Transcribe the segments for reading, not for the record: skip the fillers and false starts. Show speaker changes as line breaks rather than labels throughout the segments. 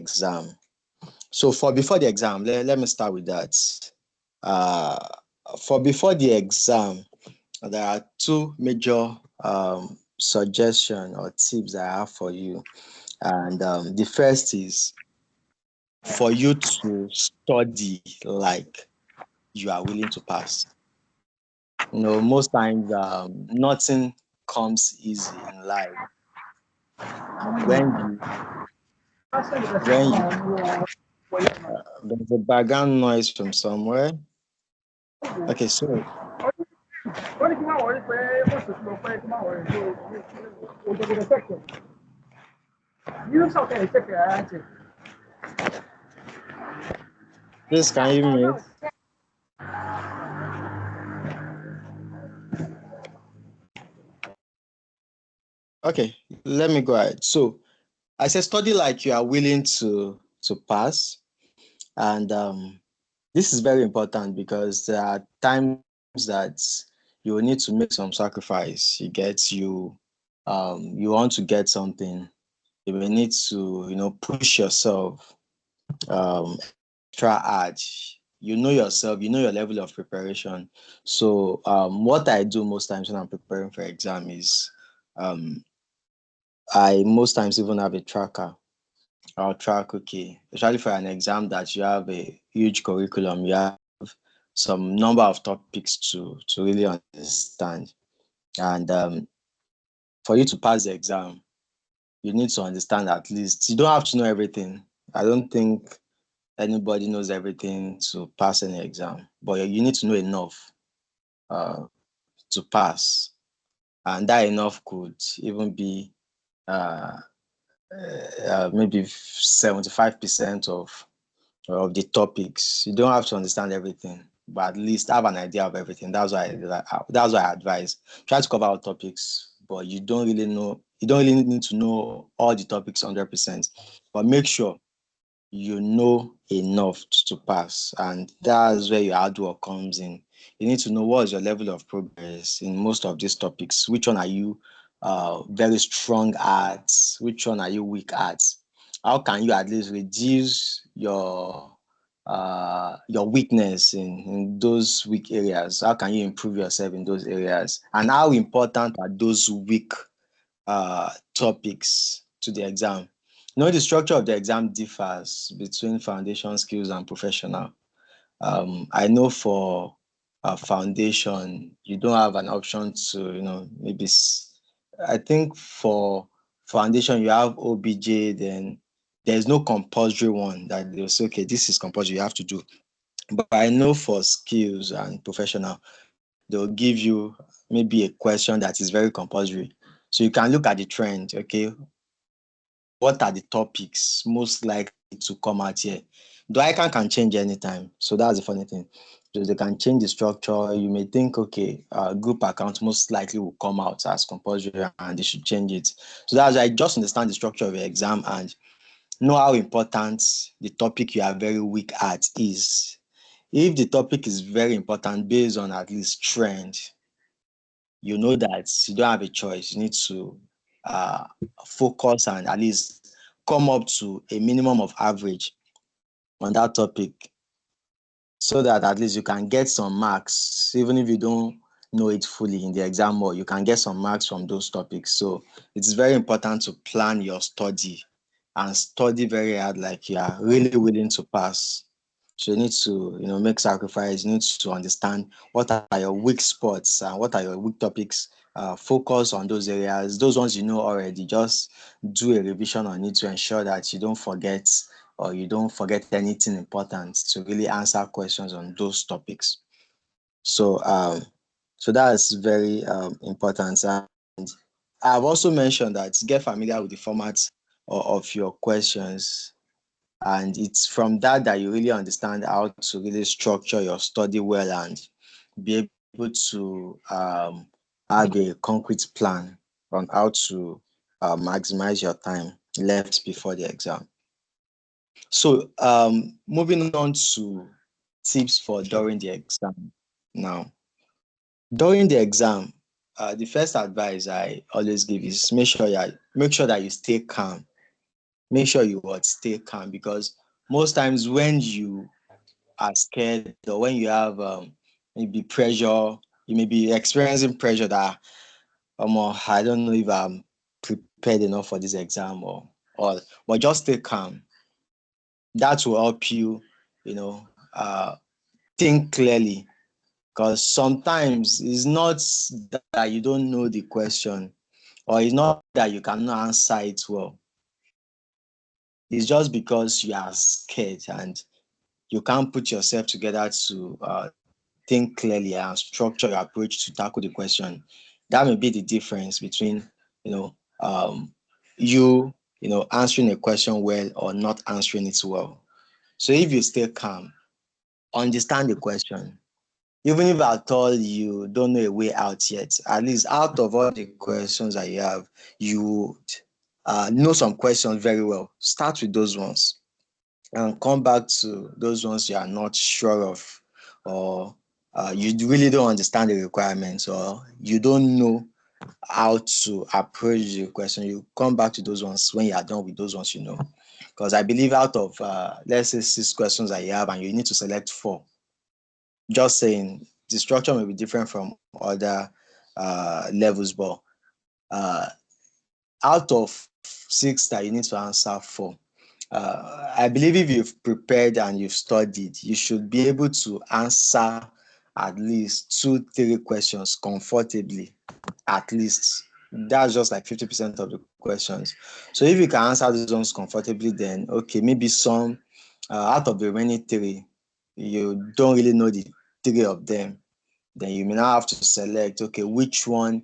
exam. So before the exam, let me start with that. For before the exam, there are two major suggestions or tips I have for you. And the first is for you to study like you are willing to pass. Most times nothing comes easy in life. When you there's a background noise from somewhere. Okay, so please can you mute? Okay, let me go ahead. So I said study like you are willing to pass, and this is very important because there are times that you will need to make some sacrifice. You want to get something. You will need to push yourself extra hard. You know yourself. You know your level of preparation. So what I do most times when I'm preparing for exam is I most times even have a tracker. I'll track, okay, especially for an exam that you have a huge curriculum, you have some number of topics to really understand. And for you to pass the exam, you need to understand at least. You don't have to know everything. I don't think anybody knows everything to pass any exam, but you need to know enough uh, to pass. And that enough could even be uh, maybe 75% of the topics. You don't have to understand everything, but at least have an idea of everything. That's why I advise. Try to cover all topics, but you don't really need to know all the topics 100%. But make sure you know enough to pass. And that's where your hard work comes in. You need to know what is your level of progress in most of these topics. Which one are you very strong at? Which one are you weak at? How can you at least reduce your weakness in those weak areas? How can you improve yourself in those areas? And how important are those weak topics to the exam? The structure of the exam differs between foundation skills and professional. I know for foundation, you don't have an option to, maybe, I think for foundation, you have OBJ, then there's no compulsory one that they'll say, okay, this is compulsory, you have to do. But I know for skills and professional, they'll give you maybe a question that is very compulsory. So you can look at the trend, okay, what are the topics most likely to come out here? The ICAN can change anytime. So that's the funny thing. So they can change the structure. You may think, okay, group account most likely will come out as compulsory and they should change it. So that's why I just understand the structure of your exam and know how important the topic you are very weak at is. If the topic is very important based on at least trend, you know that you don't have a choice. You need to uh, focus and at least come up to a minimum of average on that topic so that at least you can get some marks, even if you don't know it fully in the exam, or you can get some marks from those topics. So it's very important to plan your study and study very hard, like you are really willing to pass. So you need to make sacrifice. You need to understand what are your weak spots and what are your weak topics. Focus on those areas. Those ones you know already. Just do a revision on it to ensure that you don't forget or you don't forget anything important to really answer questions on those topics. So that's very important. And I've also mentioned that get familiar with the format of your questions, and it's from that you really understand how to really structure your study well and be able to have a concrete plan on how to maximize your time left before the exam. So moving on to tips for during the exam. Now, during the exam, the first advice I always give is make sure that you stay calm. make sure you would stay calm, because most times when you are scared or when you have maybe pressure, you may be experiencing pressure that I don't know if I'm prepared enough for this exam, or but just stay calm. That will help you, you know, think clearly. Because sometimes it's not that you don't know the question, or it's not that you cannot answer it well. It's just because you are scared and you can't put yourself together to think clearly and structure your approach to tackle the question. That may be the difference between, you know, you, answering a question well or not answering it well. So if you stay calm, understand the question, even if at all you don't know a way out yet, at least out of all the questions that you have, you know some questions very well. Start with those ones and come back to those ones you are not sure of, or you really don't understand the requirements, or you don't know how to approach the question. You come back to those ones when you are done with those ones, because I believe out of let's say 6 questions that you have and you need to select 4, just saying the structure may be different from other levels, but uh, out of 6 that you need to answer 4, I believe if you've prepared and you've studied, you should be able to answer at least 2, 3 questions comfortably. At least that's just like 50% of the questions. So if you can answer those ones comfortably, then okay, maybe some out of the remaining 3, you don't really know the 3 of them, then you may now have to select, okay, which one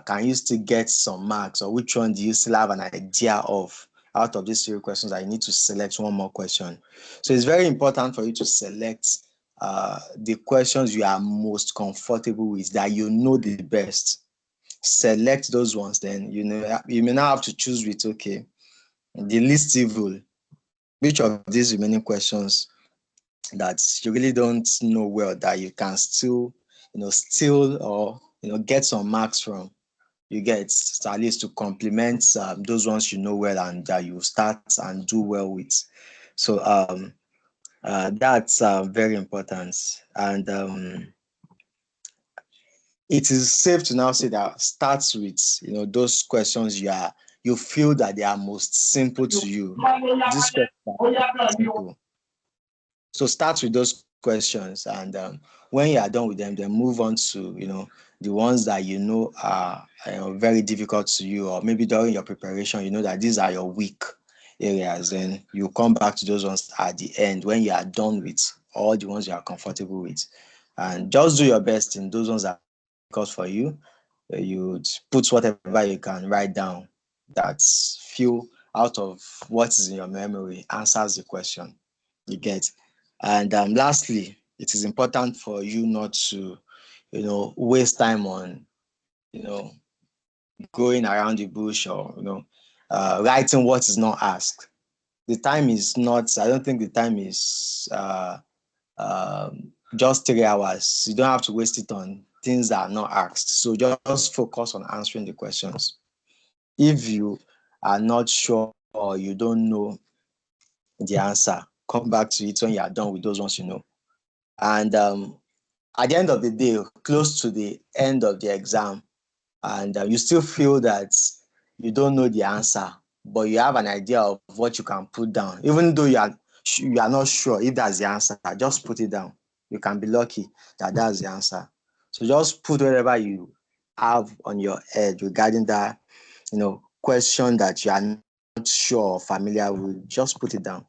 can you still get some marks, or which one do you still have an idea of out of these 3 questions that you need to select one more question. So it's very important for you to select the questions you are most comfortable with, that you know the best. Select those ones, then you may now have to choose with, okay, the least evil, which of these remaining questions that you really don't know well, that you can still, steal or, get some marks from. You get, so at least to complement those ones you know well and that you start and do well with. So that's very important. And it is safe to now say that starts with, those questions you feel that they are most simple to you. These questions are simple. So start with those questions, and when you are done with them, then move on to the ones that are very difficult to you, or maybe during your preparation, that these are your weak areas. Then you come back to those ones at the end when you are done with all the ones you are comfortable with, and just do your best in those ones that are difficult for you. You put whatever you can write down that few out of what is in your memory answers the question. You get. And lastly, it is important for you not to, waste time on, you know, going around the bush, or, writing what is not asked. The time is not, I don't think the time is just 3 hours. You don't have to waste it on things that are not asked. So just focus on answering the questions. If you are not sure or you don't know the answer, come back to it when you are done with those ones you know. And at the end of the day, close to the end of the exam, and you still feel that you don't know the answer, but you have an idea of what you can put down, even though you are not sure if that's the answer, just put it down. You can be lucky that that's the answer. So just put whatever you have on your head regarding that, question that you are not sure or familiar with. Just put it down.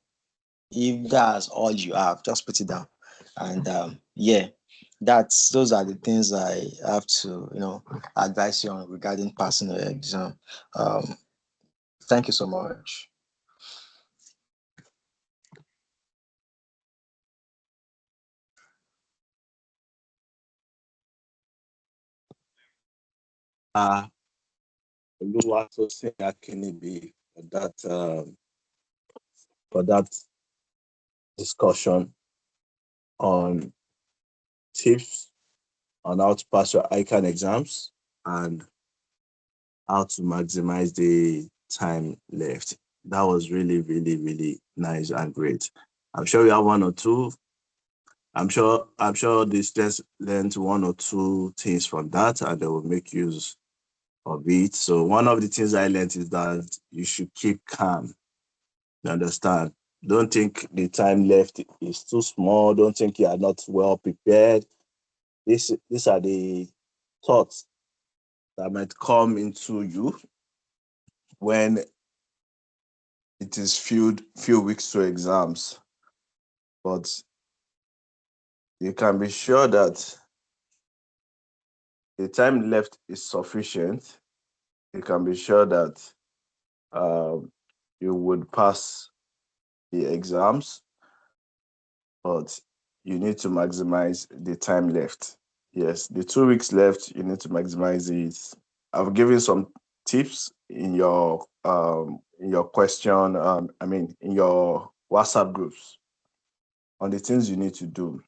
If that's all you have, just put it down. And yeah, those are the things I have to advise you on regarding passing the exam. Um, thank you so much.
Uh, Oluwatosin Akinibi for that discussion on tips on how to pass your ICAN exams and how to maximize the time left. That was really, really, really nice and great. I'm sure we have one or two. I'm sure the students learned one or two things from that and they will make use of it. So one of the things I learned is that you should keep calm. You understand? Don't think the time left is too small. Don't think you are not well prepared. These are the thoughts that might come into you when it is few weeks to exams. But you can be sure that the time left is sufficient. You can be sure that um, you would pass the exams, but you need to maximize the time left. Yes, the 2 weeks left, you need to maximize it. I've given some tips in your question, in your WhatsApp groups on the things you need to do.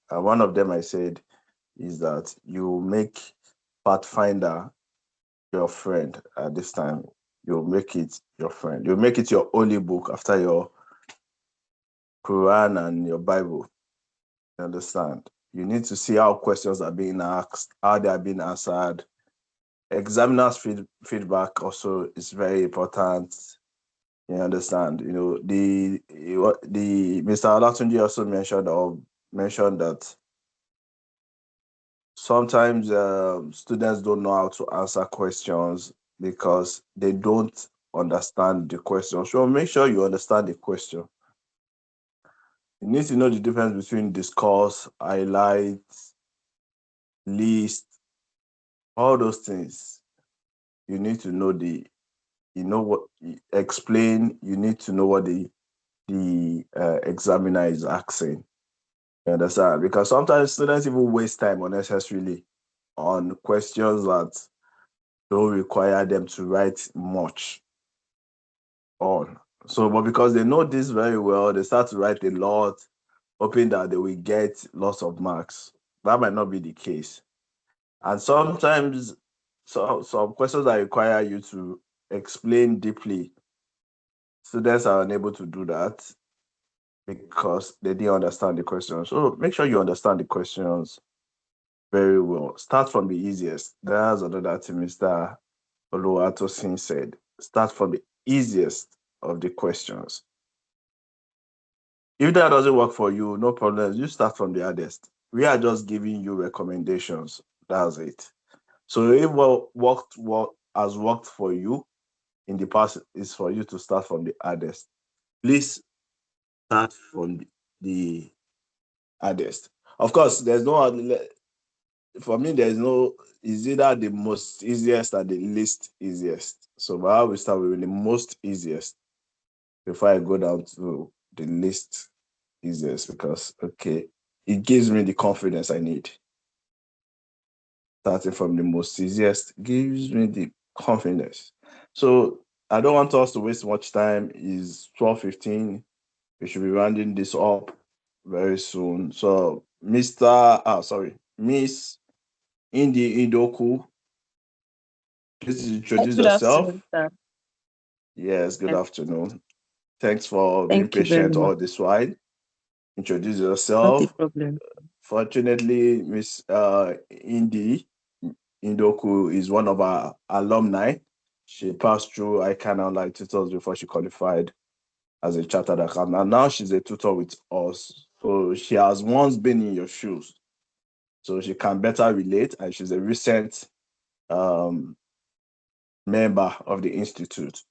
One of them I said is that you make Pathfinder your friend at this time. You'll make it your friend. You'll make it your only book after your Quran and your Bible. You understand? You need to see how questions are being asked, how they are being answered. Examiners' feedback also is very important. You understand? The Mr. Olatunji also mentioned that sometimes students don't know how to answer questions because they don't understand the question. So make sure you understand the question. You need to know the difference between discuss, highlight, list, all those things. You need to know what explain. You need to know what the examiner is asking. You understand? Because sometimes students even waste time unnecessarily on questions that don't require them to write much on. So, but because they know this very well, they start to write a lot, hoping that they will get lots of marks. That might not be the case. And sometimes some questions that require you to explain deeply, students are unable to do that because they didn't understand the questions. So make sure you understand the questions very well. Start from the easiest. That's another thing Mr. Oluwatosin said. Start from the easiest of the questions. If that doesn't work for you, no problem. You start from the hardest. We are just giving you recommendations. That's it. So if what has worked for you in the past is for you to start from the hardest. Please start from the hardest. Of course, there's no for me. There's no is either the most easiest or the least easiest. So, but I will start with the most easiest before I go down to the least easiest because okay, it gives me the confidence I need. Starting from the most easiest gives me the confidence. So I don't want us to waste much time. Is 12:15. We should be rounding this up very soon. So Miss Indi Idoku, please introduce
Good
yourself.
afternoon, sir.
Yes, good
Yes,
afternoon. Thanks for being
thank you very
patient
much.
all this while. Introduce
Not a
yourself.
problem.
Fortunately, Miss Indi Indoku is one of our alumni. She passed through ICAN online tutors before she qualified as a chartered accountant. And now she's a tutor with us. So she has once been in your shoes. So she can better relate. And she's a recent um, member of the Institute.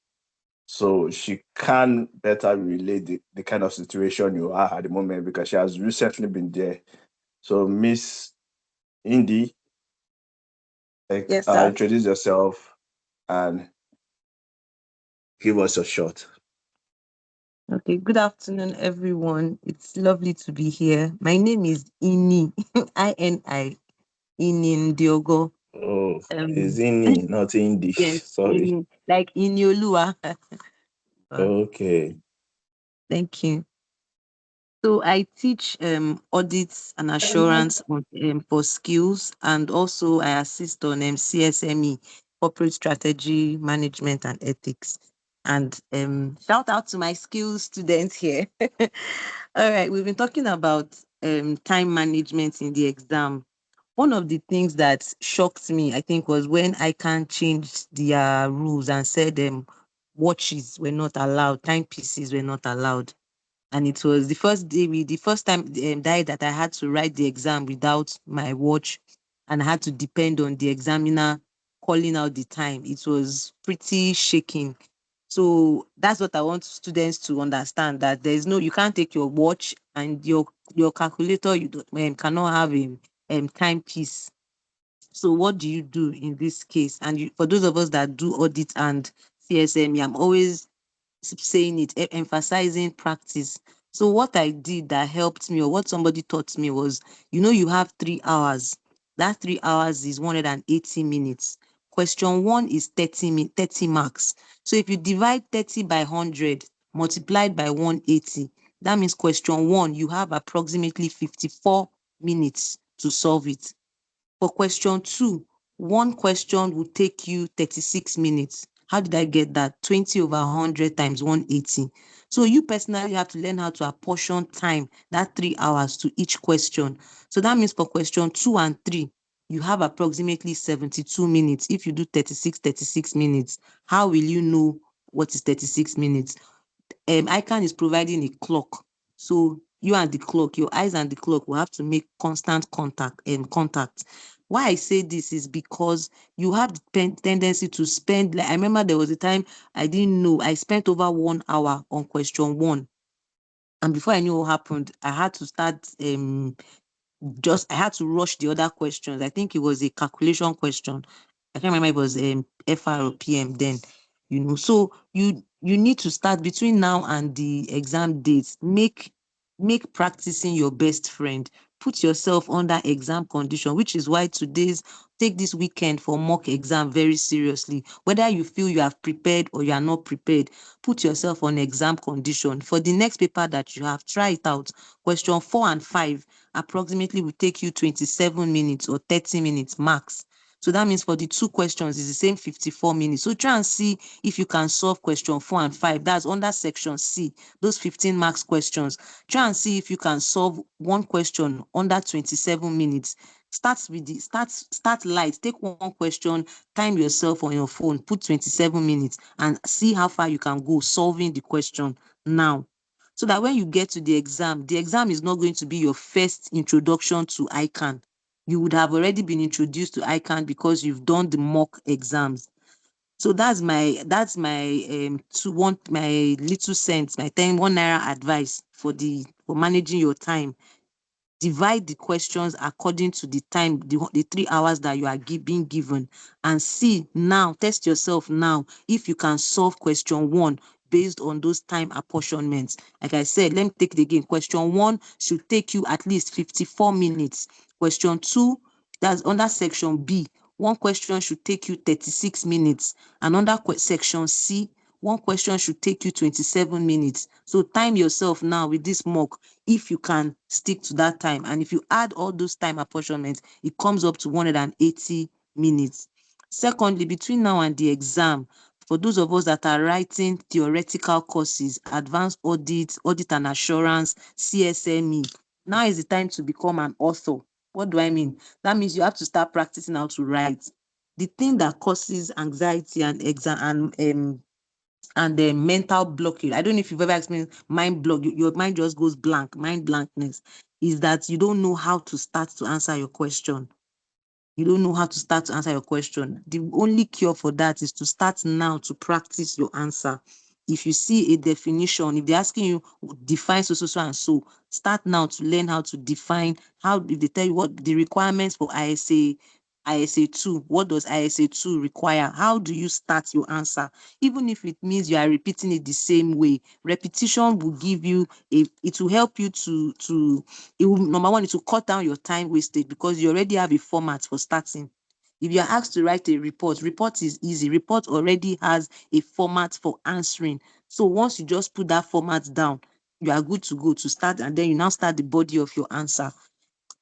So she can better relate the kind of situation you are at the moment because she has recently been there. So Miss Indy,
Yes, sir.
introduce yourself and give us a shot.
Okay. Good afternoon, everyone. It's lovely to be here. My name is Ini, INI, Ini Ndiogo.
Oh, is
Um,
Inni, not Indy.
yes,
Sorry.
Ini, like Iniolua.
Okay.
Thank you. So I teach audits and assurance for skills, and also I assist on CSME, corporate strategy, management, and ethics. And shout out to my skills students here. All right, we've been talking about time management in the exam. One of the things that shocked me, I think, was when ICAN changed their rules and said watches were not allowed, timepieces were not allowed. And it was the first time day that I had to write the exam without my watch, and I had to depend on the examiner calling out the time. It was pretty shaking. So that's what I want students to understand, that there is no, you can't take your watch and your calculator. You don't, cannot have a timepiece. So what do you do in this case? And for those of us that do audit and CSME, I'm always saying it, emphasizing practice. So what I did that helped me, or what somebody taught me, was, you have 3 hours. That 3 hours is 180 minutes. Question one is 30 marks. So if you divide 30 by 100 multiplied by 180, that means question one, you have approximately 54 minutes to solve it. For question two, one question will take you 36 minutes. How did I get that? 20 over 100 times 180. So you personally have to learn how to apportion time, that 3 hours, to each question. So that means for question two and three, you have approximately 72 minutes. If you do 36 minutes, how will you know what is 36 minutes? ICAN is providing a clock. So you and the clock, your eyes and the clock will have to make constant contact. Why I say this is because you have the tendency to spend, like, I remember there was a time I didn't know, I spent over 1 hour on question one. And before I knew what happened, I had to start I had to rush the other questions. I think it was a calculation question. I can't remember if it was FR or PM then. So you need to start between now and the exam dates. Make practicing your best friend. Put yourself under exam condition, which is why take this weekend for mock exam very seriously. Whether you feel you have prepared or you are not prepared, put yourself on exam condition. For the next paper that you have, try it out. Question 4 and 5 approximately will take you 27 minutes or 30 minutes max. So that means for the two questions, it's the same 54 minutes. So try and see if you can solve question 4 and 5. That's under section C, those 15 marks questions. Try and see if you can solve one question under 27 minutes. Start light. Take one question, time yourself on your phone, put 27 minutes, and see how far you can go solving the question now. So that when you get to the exam is not going to be your first introduction to ICAN. You would have already been introduced to ICAN because you've done the mock exams. So my little cents, my 1 naira advice for managing your time. Divide the questions according to the time, the 3 hours that you are being given, and test yourself now if you can solve question one based on those time apportionments. Like I said, let me take it again. Question one should take you at least 54 minutes. Question two, that's under section B. One question should take you 36 minutes. And under section C, one question should take you 27 minutes. So time yourself now with this mock if you can stick to that time. And if you add all those time apportionments, it comes up to 180 minutes. Secondly, between now and the exam, for those of us that are writing theoretical courses, advanced audit and assurance, CSME, now is the time to become an author. What do I mean? That means you have to start practicing how to write. The thing that causes anxiety and exam and the mental blockade. I don't know if you've ever experienced mind block. Your mind just goes blank, mind blankness, is that you don't know how to start to answer your question. You don't know how to start to answer your question. The only cure for that is to start now to practice your answer. If you see a definition, if they're asking you define so and so, start now to learn how to define. If they tell you what the requirements for ISA 2, what does ISA 2 require? How do you start your answer? Even if it means you are repeating it the same way, repetition will give you it will help you number one, it will cut down your time wasted because you already have a format for starting. If you're asked to write a report is easy. Report already has a format for answering. So once you just put that format down, you are good to go to start, and then you now start the body of your answer.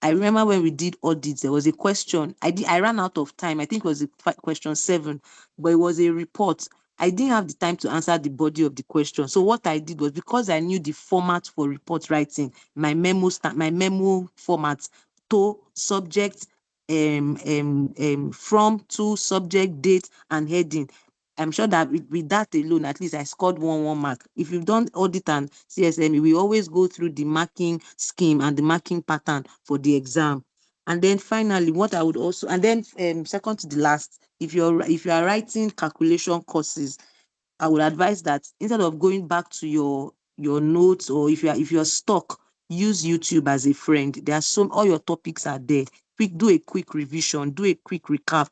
I remember when we did audits, there was a question. I ran out of time. I think it was question 7, but it was a report. I didn't have the time to answer the body of the question. So what I did was, because I knew the format for report writing, my memo format, to, subject, from, to, subject, date, and heading. I'm sure that with that alone, at least I scored one mark. If you've done audit and CSME, we always go through the marking scheme and the marking pattern for the exam. And then finally, what I would also, and then second to the last, if you are writing calculation courses, I would advise that instead of going back to your notes, or if you're stuck, use YouTube as a friend. There are all your topics are there. Do a quick revision, do a quick recap.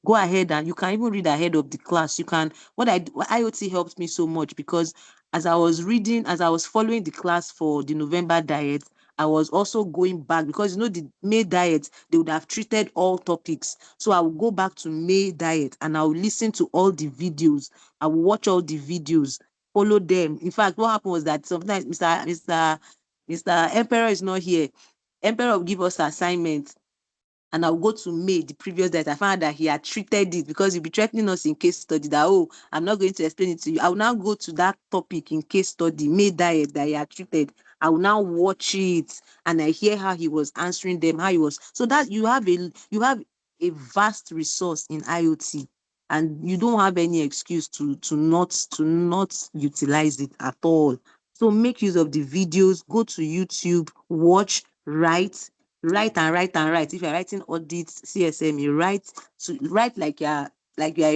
Go ahead, and you can even read ahead of the class. You can, IoT helped me so much, because as I was following the class for the November diet, I was also going back, because the May diet, they would have treated all topics. So I will go back to May diet and I will listen to all the videos. I will watch all the videos, follow them. In fact, what happened was that sometimes Mr. Emperor is not here. Emperor will give us assignments, and I'll go to May, the previous day. I found that he had treated it, because he'll be threatening us in case study that, oh, I'm not going to explain it to you. I will now go to that topic in case study, May diet, that he had treated. I will now watch it, and I hear how he was answering them, so that you have a vast resource in IoT, and you don't have any excuse to not utilize it at all. So make use of the videos, go to YouTube, watch, write and write and write. If you're writing audits, CSM, you write like you're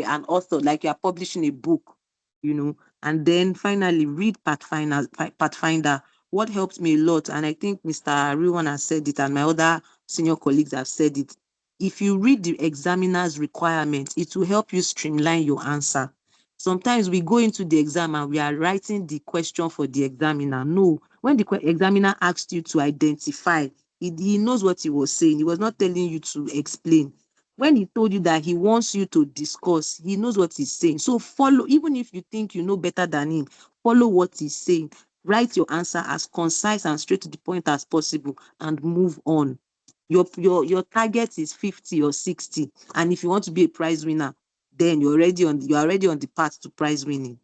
an author, like you're publishing a book, And then finally, read Pathfinder. What helped me a lot, and I think Mr. Ariwan has said it, and my other senior colleagues have said it. If you read the examiner's requirements, it will help you streamline your answer. Sometimes we go into the exam and we are writing the question for the examiner. No, when the examiner asked you to identify, he knows what he was saying. He was not telling you to explain. When he told you that he wants you to discuss, he knows what he's saying. So follow, even if you think you know better than him, follow what he's saying. Write your answer as concise and straight to the point as possible, and move on. Your target is 50 or 60. And if you want to be a prize winner, then you're already on the path to prize winning.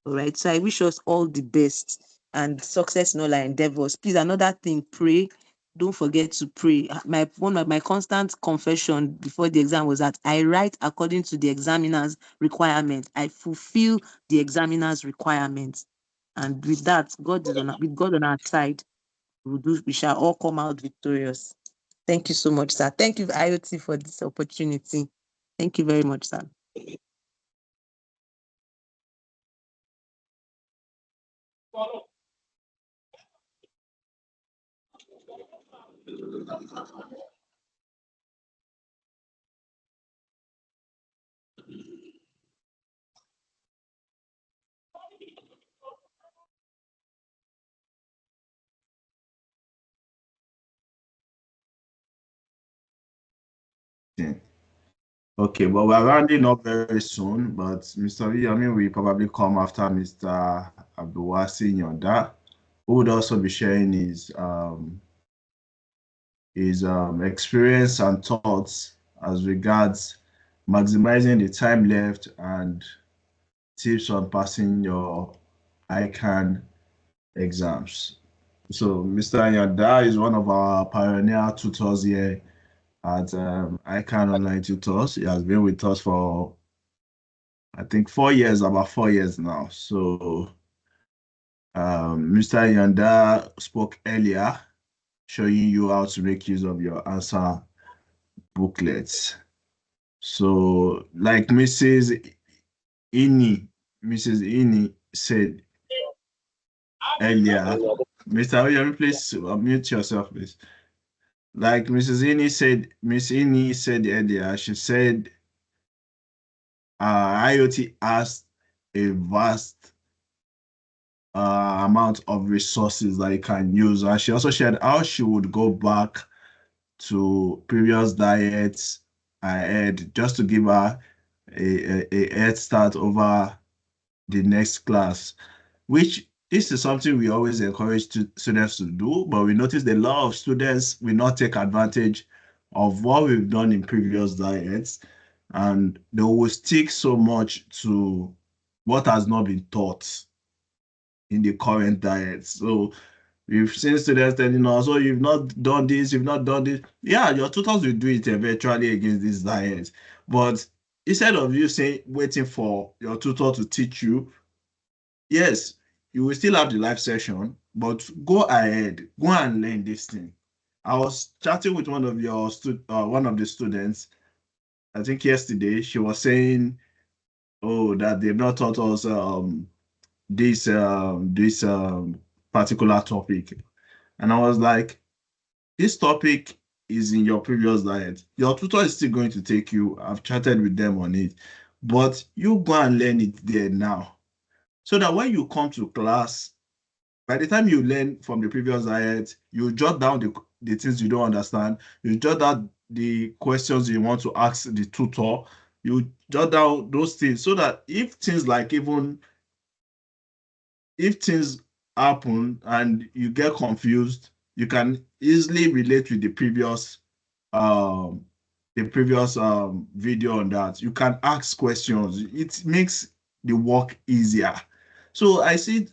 All right. So I wish us all the best and success in all our endeavors. Please, another thing, pray. Don't forget to pray. One of my constant confession before the exam was that I write according to the examiner's requirement. I fulfill the examiner's requirements. And with that, with God on our side, we shall all come out victorious. Thank you so much, sir. Thank you, IoT, for this opportunity. Thank you very much, sir.
Okay, but we're rounding up very soon. But Mr. V, I mean, we probably come after Mr. Abdulwasi Nyonda, who would also be sharing his experience and thoughts as regards maximizing the time left and tips on passing your ICAN exams. So Mr. Nyonda is one of our pioneer tutors here at ICAN Online Tutors. He has been with us for, I think, about 4 years now. So Mr. Nyonda spoke earlier, showing you how to make use of your answer booklets. So like Mrs. Ini said earlier, Mr. Oyemi, please unmute yourself, please. Like Miss Ini said earlier, she said IoT has a vast amount of resources that you can use. And she also shared how she would go back to previous diets ahead just to give her a head start over the next class, which this is something we always encourage students to do, but we notice a lot of students will not take advantage of what we've done in previous diets. and they will stick so much to what has not been taught in the current diet. So we've seen students telling us, oh, you've not done this, you've not done this. Yeah, your tutors will do it eventually against this diet. But instead of you saying, waiting for your tutor to teach you, yes, you will still have the live session, but go ahead, go and learn this thing. I was chatting with one of the students, I think yesterday. She was saying, oh, that they've not taught us this particular topic. And I was like, this topic is in your previous diet. Your tutor is still going to take you. I've chatted with them on it, but you go and learn it there now. So that when you come to class, by the time you learn from the previous diet, you jot down the things you don't understand, you jot down the questions you want to ask the tutor, you jot down those things so that if things happen and you get confused, you can easily relate with um the previous video on that. You can ask questions. It makes the work easier. So I see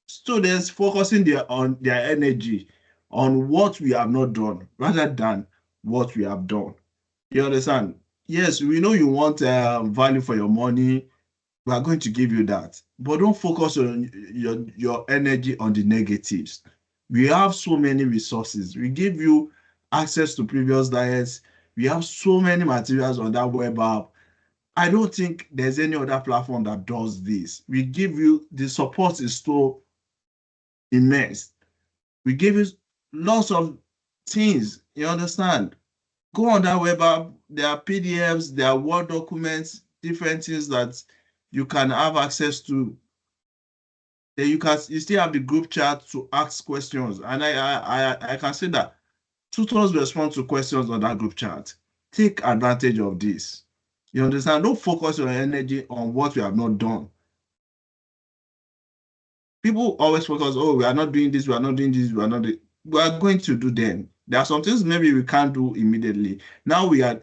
students focusing on their energy on what we have not done rather than what we have done. You understand? Yes, we know you want value for your money. We are going to give you that, but don't focus on your energy on the negatives. We have so many resources. We give you access to previous diets. We have so many materials on that web app. I don't think there's any other platform that does this. We give you the support is so immense. We give you lots of things. You understand? Go on that web app. There are PDFs, there are Word documents, different things that you can have access to. Then you still have the group chat to ask questions. And I can say that tutors respond to questions on that group chat. Take advantage of this. You understand? Don't focus your energy on what you have not done. People always focus, oh, we are not doing this, we are not doing this, we are going to do them. There are some things maybe we can't do immediately. Now we are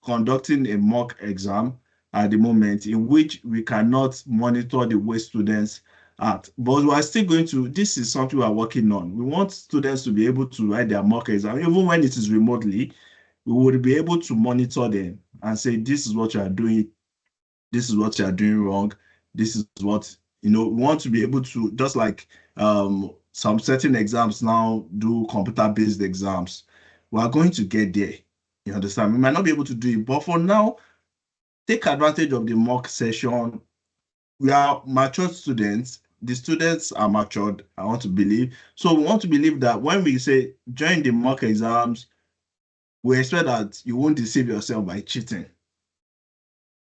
conducting a mock exam at the moment in which we cannot monitor the way students act. But we are still going to, this is something we are working on. We want students to be able to write their mock exam, even when it is remotely. We would be able to monitor them and say, this is what you are doing, this is what you are doing wrong, this is what, we want to be able to, just like some certain exams now do computer-based exams. We are going to get there. You understand? We might not be able to do it, but for now, take advantage of the mock session. We are matured students. The students are matured, I want to believe. So we want to believe that when we say join the mock exams, we expect that you won't deceive yourself by cheating,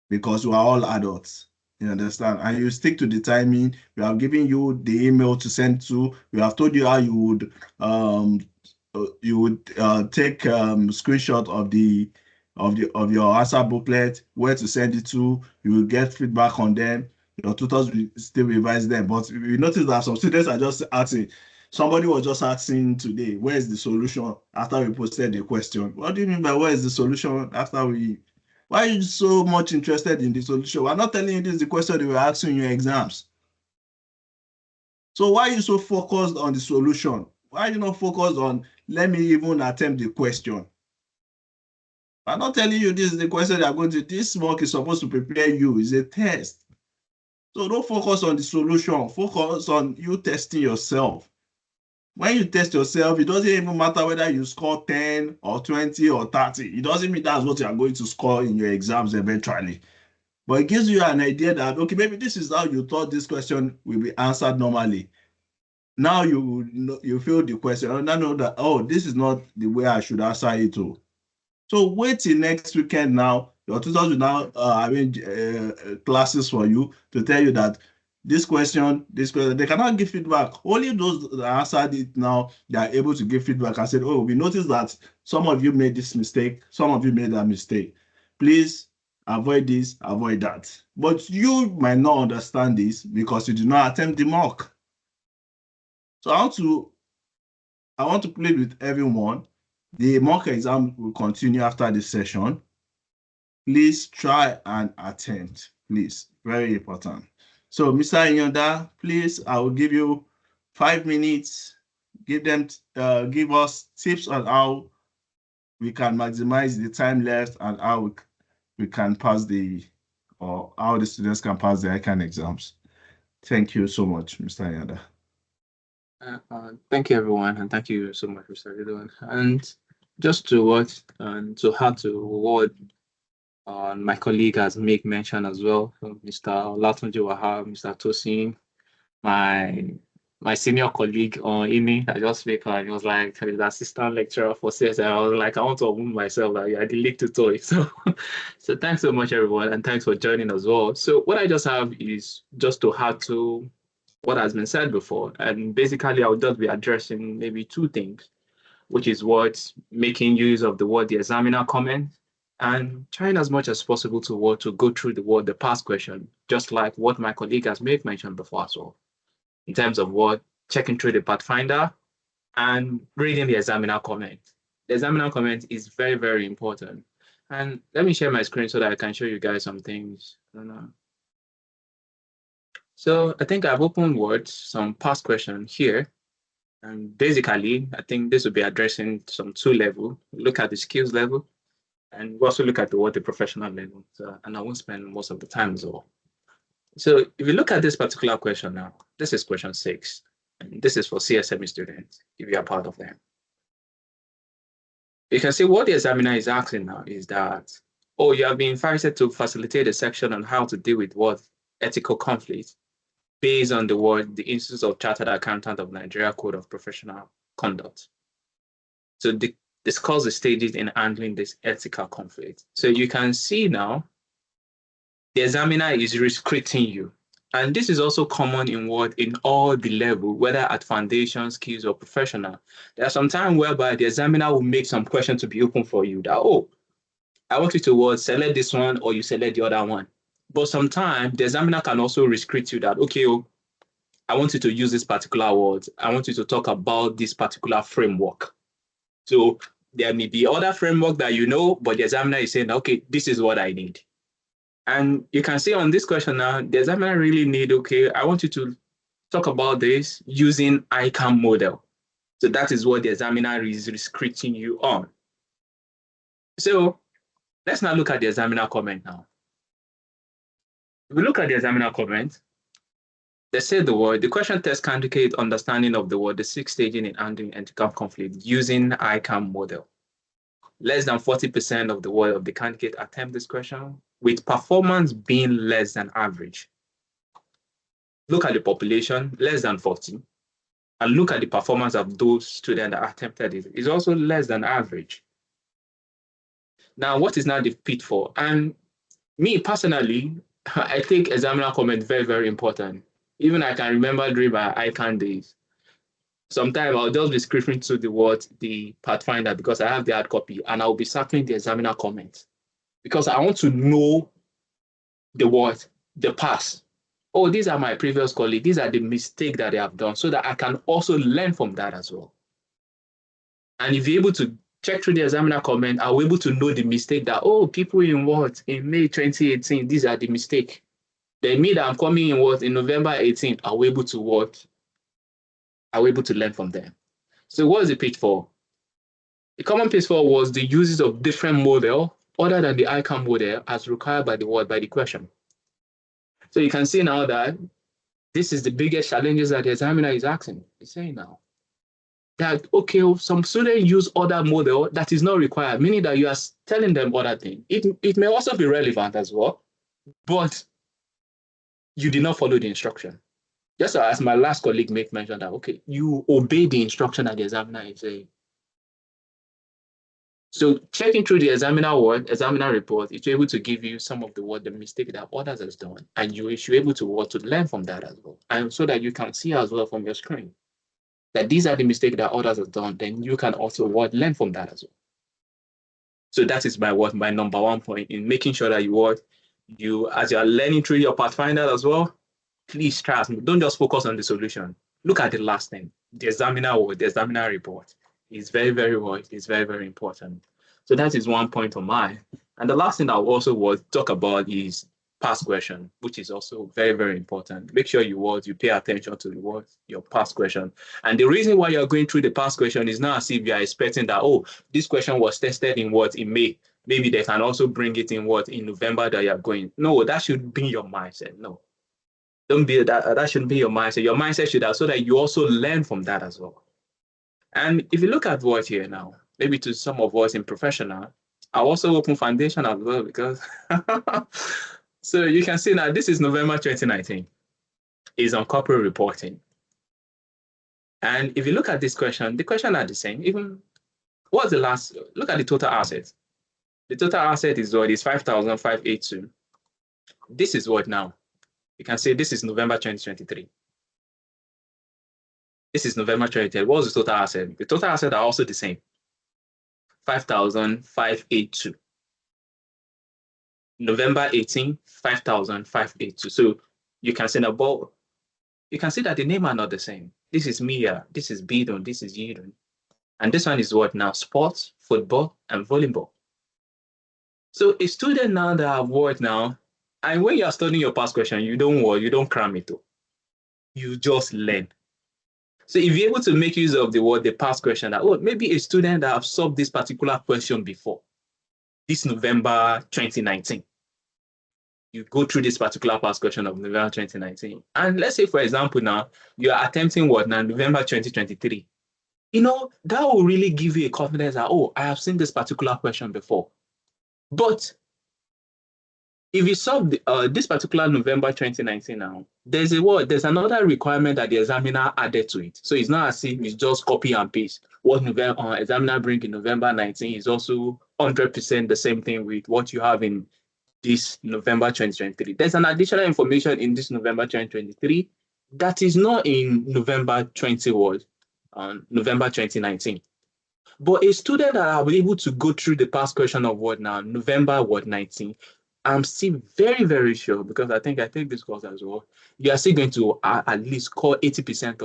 because we are all adults. You understand? And you stick to the timing. We have given you the email to send to. We have told you how you would take screenshot of your answer booklet, where to send it to. You will get feedback on them. Your tutors will still revise them. But we notice that some students are just asking. Somebody was just asking today, where is the solution after we posted the question? What do you mean by where is the solution after we? Why are you so much interested in the solution? We're not telling you this is the question they were asking in your exams. So why are you so focused on the solution? Why are you not focused on, let me even attempt the question? I'm not telling you this is the question they are going to, this mock is supposed to prepare you. It's a test. So don't focus on the solution. Focus on you testing yourself. When you test yourself, it doesn't even matter whether you score 10 or 20 or 30. It doesn't mean that's what you are going to score in your exams eventually. But it gives you an idea that, okay, maybe this is how you thought this question will be answered normally. Now you feel the question, and I know that, oh, this is not the way I should answer it to. So wait till next weekend now. Your tutors will now arrange classes for you to tell you that this question, they cannot give feedback. Only those that answered it now, they are able to give feedback and say, oh, we noticed that some of you made this mistake, some of you made that mistake. Please avoid this, avoid that. But you might not understand this because you did not attempt the mock. So I want to plead with everyone. The mock exam will continue after this session. please try and attend. Please, very important. So, Mr. Inyonda, please, I will give you 5 minutes. Give us tips on how we can maximize the time left and how we can pass or how the students can pass the ICAN exams. Thank you so much, Mr. Inyonda.
Thank you, everyone, and thank you so much, Mr. Ridwan. And just to what and to add to what my colleague has made mention as well, Mr. Latunji Wahab, Mr. Tosin, my senior colleague on IMI, I just speak and he was like, he's the assistant lecturer for CSI. I was like, I want to own myself, like, I the lead tutor. So thanks so much, everyone, and thanks for joining as well. So what I just have is just to add to what has been said before. And basically, I'll just be addressing maybe two things, which is what making use of the word the examiner comment and trying as much as possible to go through the past question, just like what my colleague has made mention before as well, in terms of what checking through the pathfinder and reading the examiner comment. The examiner comment is very, very important. And let me share my screen so that I can show you guys some things. I don't know. So I think I've opened some past questions here. And basically, I think this will be addressing some two level. Look at the skills level, and we also look at the professional level. So, and I won't spend most of the time as well. So if you look at this particular question now, this is question 6. And this is for CSME students, if you are part of them. You can see what the examiner is asking now is that, oh, you have been invited to facilitate a section on how to deal with what ethical conflict based on the Institute of Chartered Accountant of Nigeria Code of Professional Conduct. So discuss the stages in handling this ethical conflict. So you can see now, the examiner is restricting you. And this is also common in all the level, whether at foundation, skills, or professional. There are some times whereby the examiner will make some questions to be open for you that, oh, I want you to select this one or you select the other one. But sometimes the examiner can also restrict you that, okay, I want you to use this particular word. I want you to talk about this particular framework. So there may be other framework that you know, but the examiner is saying, okay, this is what I need. And you can see on this question now, the examiner really need, okay, I want you to talk about this using ICAN model. So that is what the examiner is restricting you on. So let's now look at the examiner comment now. If we look at the examiner comment, they say the question test candidate understanding of the 6 staging in handling ethical conflict using ICAN model. Less than 40% of the candidate attempt this question, with performance being less than average. Look at the population, less than 40, and look at the performance of those students that attempted it. It's also less than average. Now, what is now the pitfall? And me personally, I think examiner comment very, very important. Even I can remember during my ICAN days, sometimes I'll just be scribbling to the pathfinder because I have the hard copy, and I'll be circling the examiner comment because I want to know the past. Oh, these are my previous colleagues. These are the mistakes that they have done so that I can also learn from that as well. And if you're able to check through the examiner comment, I'll be able to know the mistake that, oh, people in May 2018, these are the mistake. Then me that I'm coming in November 18, I'll be able to I'll be able to learn from them. So what is the pitfall? The common pitfall was the uses of different model other than the ICAN model as required by the question. So you can see now that this is the biggest challenges that the examiner is asking. He's saying now that, okay, some students use other model that is not required, meaning that you are telling them other things. It may also be relevant as well, but you did not follow the instruction. Just as my last colleague mentioned that, okay, you obey the instruction that the examiner is saying. So checking through the examiner report, it's able to give you some of the mistake that others has done, and you should be able to learn from that as well, and so that you can see as well from your screen that these are the mistakes that others have done. Then you can also learn from that as well. So that is my number one point in making sure that you as you are learning through your pathfinder as well. Please trust me. Don't just focus on the solution. Look at the last thing, the examiner report. It's very, very important. So that is one point on mine. And the last thing I also want to talk about is past question, which is also very, very important. Make sure you pay attention to your past question. And the reason why you're going through the past question is not as if you are expecting that, oh, this question was tested in May. Maybe they can also bring it in November that you're going. No, that should be your mindset. No. Don't be that shouldn't be your mindset. Your mindset should have so that you also learn from that as well. And if you look at what here now, maybe to some of us in professional, I also open foundation as well because so you can see now this is November 2019. Is on corporate reporting. And if you look at this question, the question are the same. Even what's the last look at the total asset. The total asset is what is 5,582. This is what now? You can say this is November 2023. This is November 2023. What's the total asset? The total asset are also the same. 5,582. November 18, 5,582. So you can say about you can see that the name are not the same. This is Mia, this is Bidon, this is Yidon. And this one is what now? Sports, football, and volleyball. So a student now that have worked now, and when you're studying your past question, you don't cram it up. You just learn. So if you're able to make use of the past question that, oh, maybe a student that have solved this particular question before, this November 2019. You go through this particular past question of November 2019. And let's say, for example, now you are attempting what now, November 2023. That will really give you a confidence that, oh, I have seen this particular question before. But if you solve this particular November 2019 now, there's another requirement that the examiner added to it. So it's not as if it's just copy and paste. What November examiner bring in November 19 is also 100% the same thing with what you have in this November 2023. There's an additional information in this November 2023 that is not in November 2019. But a student that are able to go through the past question of what now, November 19, I'm still very, very sure, because I think this course as well, you are still going to at least score 80%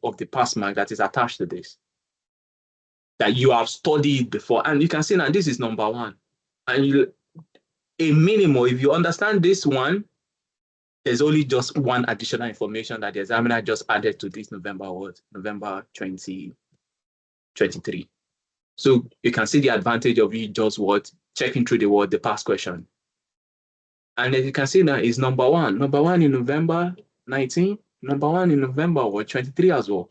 of the pass mark that is attached to this, that you have studied before. And you can see now this is number one. And a minimum, if you understand this one, there's only just one additional information that the examiner just added to this November 2023. So you can see the advantage of you just checking through the past question. And as you can see now is number one. Number one in November 19, number one in November 23 as well.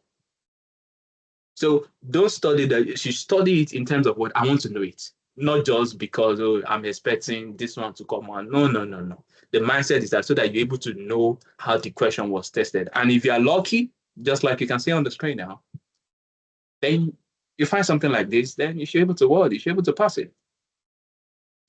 So don't study that. You should study it in terms of what I want to know it. Not just because I'm expecting this one to come on. No. The mindset is that so that you're able to know how the question was tested. And if you are lucky, just like you can see on the screen now, then you find something like this, then you should be able to pass it.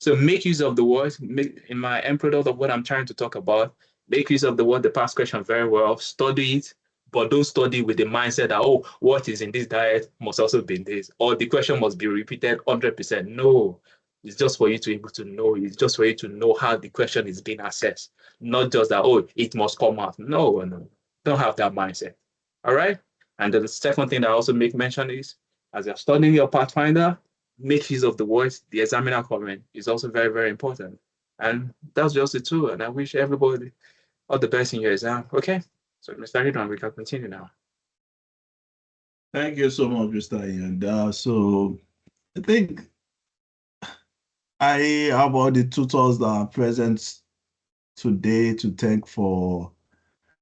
So make use of the words in my end product of what I'm trying to talk about. Make use of the past question very well, study it, but don't study with the mindset that, oh, what is in this diet must also be in this, or the question must be repeated 100%. No, it's just for you to be able to know. It's just for you to know how the question is being assessed, not just that, oh, it must come out. No, don't have that mindset. All right? And the second thing that I also make mention is, as you're studying your Pathfinder, make use of the words the examiner comment is also very, very important. And that's just it too. And I wish everybody all the best in your exam. Okay? So Mr. Ridwan, we can continue now.
Thank you so much, Mr. Ian. So I think I have all the tutors that are present today to thank for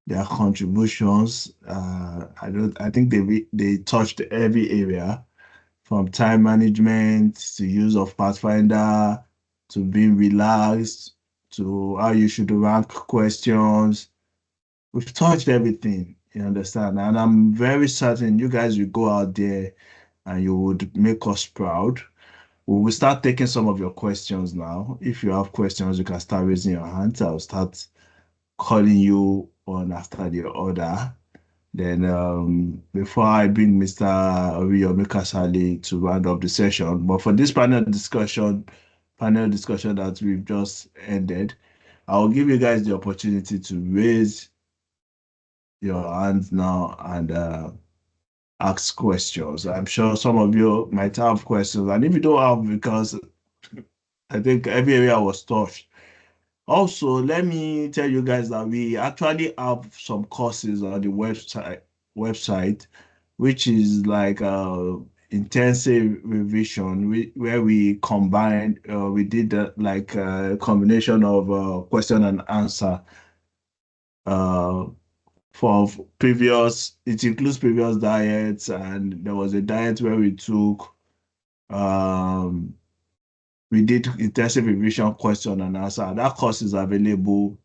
their contributions. I think they touched every area, from time management to use of Pathfinder to being relaxed to how you should rank questions. We've touched everything, you understand? And I'm very certain you guys will go out there and you would make us proud. We will start taking some of your questions now. If you have questions, you can start raising your hands. I'll start calling you one after the other. Then before I bring Mr. Oriyomi Kasali to round up the session, but for this panel discussion that we've just ended, I'll give you guys the opportunity to raise your hands now and ask questions. I'm sure some of you might have questions, and if you don't have, because I think every area was touched. Also, let me tell you guys that we actually have some courses on the website, which is like intensive revision, where we combined, we did like a combination of question and answer uh, for previous, it includes previous diets, and there was a diet where um, we did intensive revision question and answer. That course is available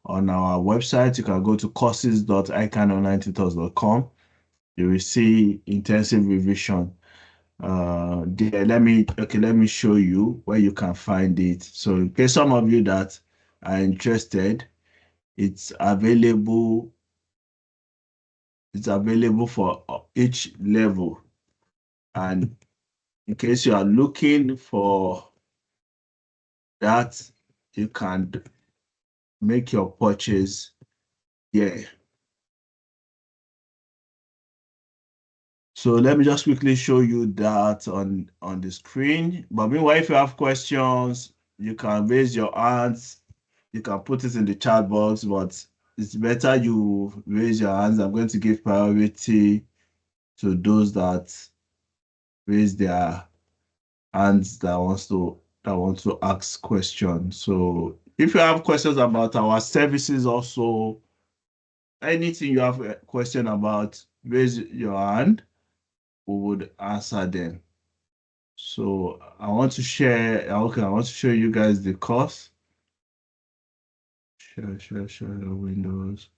on our website. You can go to courses.icanonlinetutors.com. You will see intensive revision. There, let me show you where you can find it. So in case some of you that are interested, it's available. It's available for each level. And in case you are looking for that, you can make your purchase here. So let me just quickly show you that on the screen. But meanwhile, if you have questions, you can raise your hands. You can put it in the chat box, but it's better you raise your hands. I'm going to give priority to those that raise their hands that want to ask questions. So if you have questions about our services, also anything you have a question about, raise your hand. We would answer them. So I want to share. Okay, I want to show you guys the course. Share the windows.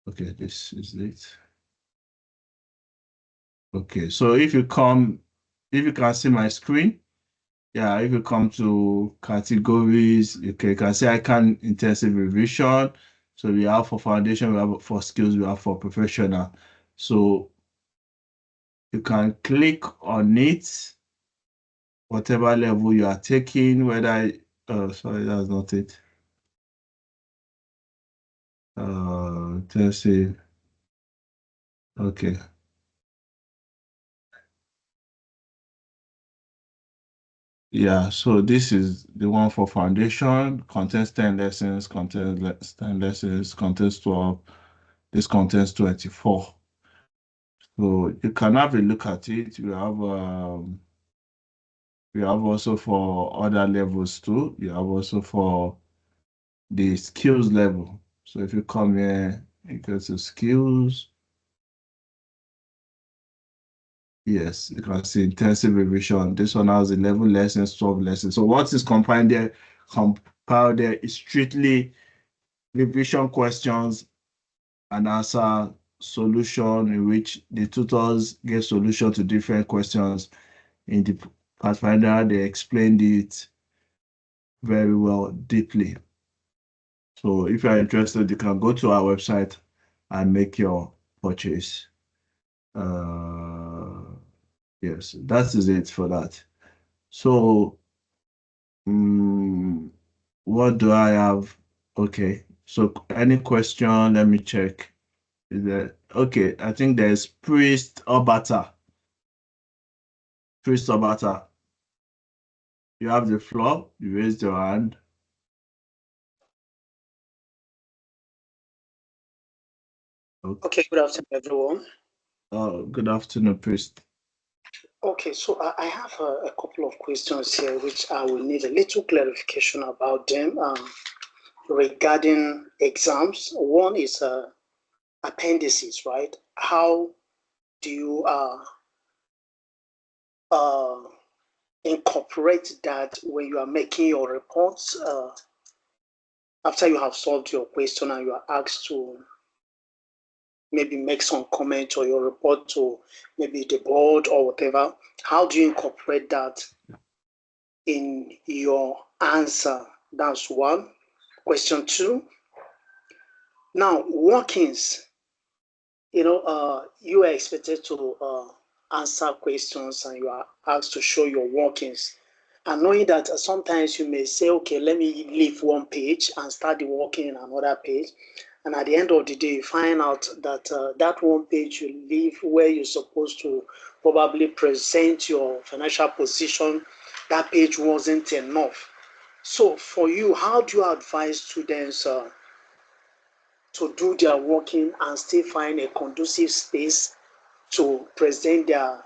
Okay, this is it. Okay, so if you can see my screen, yeah, if you come to categories, you can see ICAN intensive revision. So we have for foundation, we have for skills, we have for professional. So you can click on it, whatever level you are taking, whether, sorry, that's not it. Intensive, okay. Yeah, so this is the one for foundation, contains 10 lessons, contains 10 lessons, contains 12, this contains 24. So you can have a look at it. We have also for other levels too. You have also for the skills level. So if you come here, you go to skills. Yes, you can see intensive revision. This one has 11 lessons, 12 lessons. So what is compiled there is strictly revision questions and answer solution, in which the tutors give solution to different questions. In the Pathfinder, they explained it very well, deeply. So if you are interested, you can go to our website and make your purchase. Yes, that is it for that. So what do I have? Okay, so any question? Let me check. Is there, okay, I think there's Priest Obata. Priest Obata, you have the floor. You raised your hand.
Okay, good afternoon, everyone.
Good afternoon, Priest.
Okay, so I have a couple of questions here, which I will need a little clarification about them regarding exams. One is appendices, right? How do you incorporate that when you are making your reports after you have solved your question and you are asked to maybe make some comment or your report to maybe the board or whatever? How do you incorporate that in your answer? That's one. Question two. Now, workings, you are expected to answer questions and you are asked to show your workings. And knowing that sometimes you may say, okay, let me leave one page and start the working in another page. And at the end of the day, you find out that that one page you leave where you're supposed to probably present your financial position, that page wasn't enough. So for you, how do you advise students to do their working and still find a conducive space to present their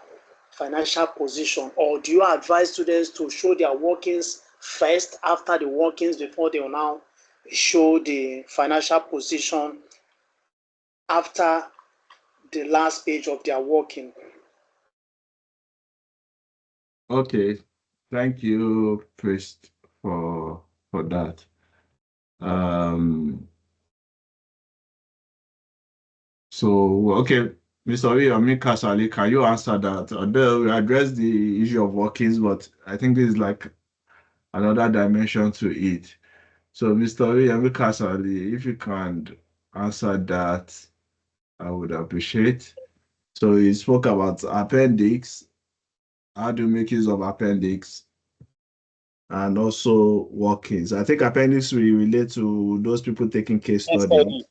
financial position? Or do you advise students to show their workings first after the workings before they will now show the financial position after the last page of their working?
Okay, thank you, Priest, for that. So okay, Mr. Oyomi Kasali, can you answer that? Although we addressed the issue of workings, but I think this is like another dimension to it. So, Mr. Oyomi Kasali, if you can answer that, I would appreciate. So he spoke about appendix, how do you make use of appendix, and also workings. I think appendix will relate to those people taking case studies.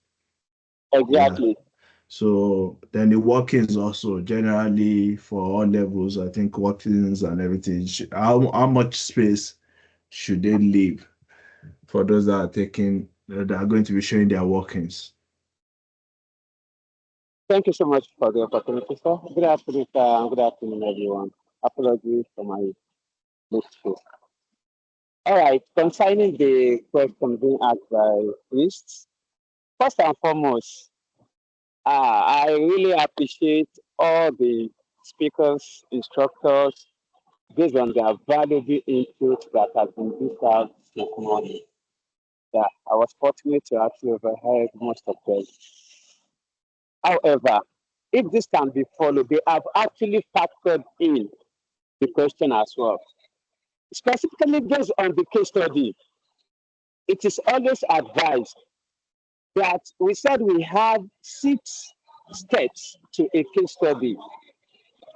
Exactly.
Yeah. So then the workings also generally for all levels, I think workings and everything. How much space should they leave for those that are taking that are going to be showing their workings?
Thank you so much for the opportunity, sir. Good afternoon, sir, and good afternoon, everyone. Apologies for my mistake. All right, concerning the question being asked by priests, first and foremost, I really appreciate all the speakers, instructors, based on their valuable input that has been dished out this morning. Yeah, I was fortunate to actually overheard most of them. However, if this can be followed, they have actually factored in the question as well. Specifically based on the case study, it is always advised that we said we have 6 steps to a case study,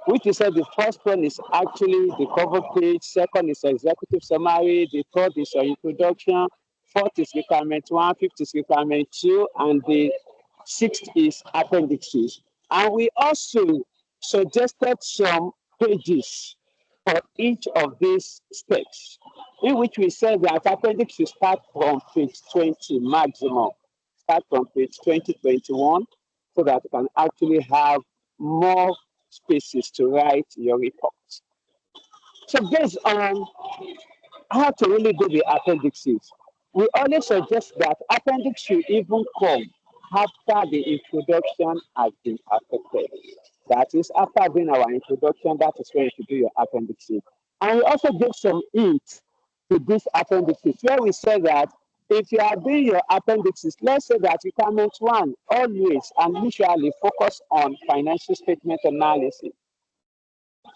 which is said the first one is actually the cover page, second is executive summary, the third is your introduction, fourth is requirement 1, fifth is requirement 2, and the sixth is appendices. And we also suggested some pages for each of these steps, in which we said that appendix should start from page 20 maximum, start from page 20, 21, so that you can actually have more spaces to write your report. So based on how to really do the appendixes, we always suggest that appendix should even come after the introduction has been perfected. That is, after doing our introduction, that is when you should do your appendixes. And we also give some hints to these appendixes, where we say that if you are doing your appendixes, let's say that requirement 1 always and usually focus on financial statement analysis.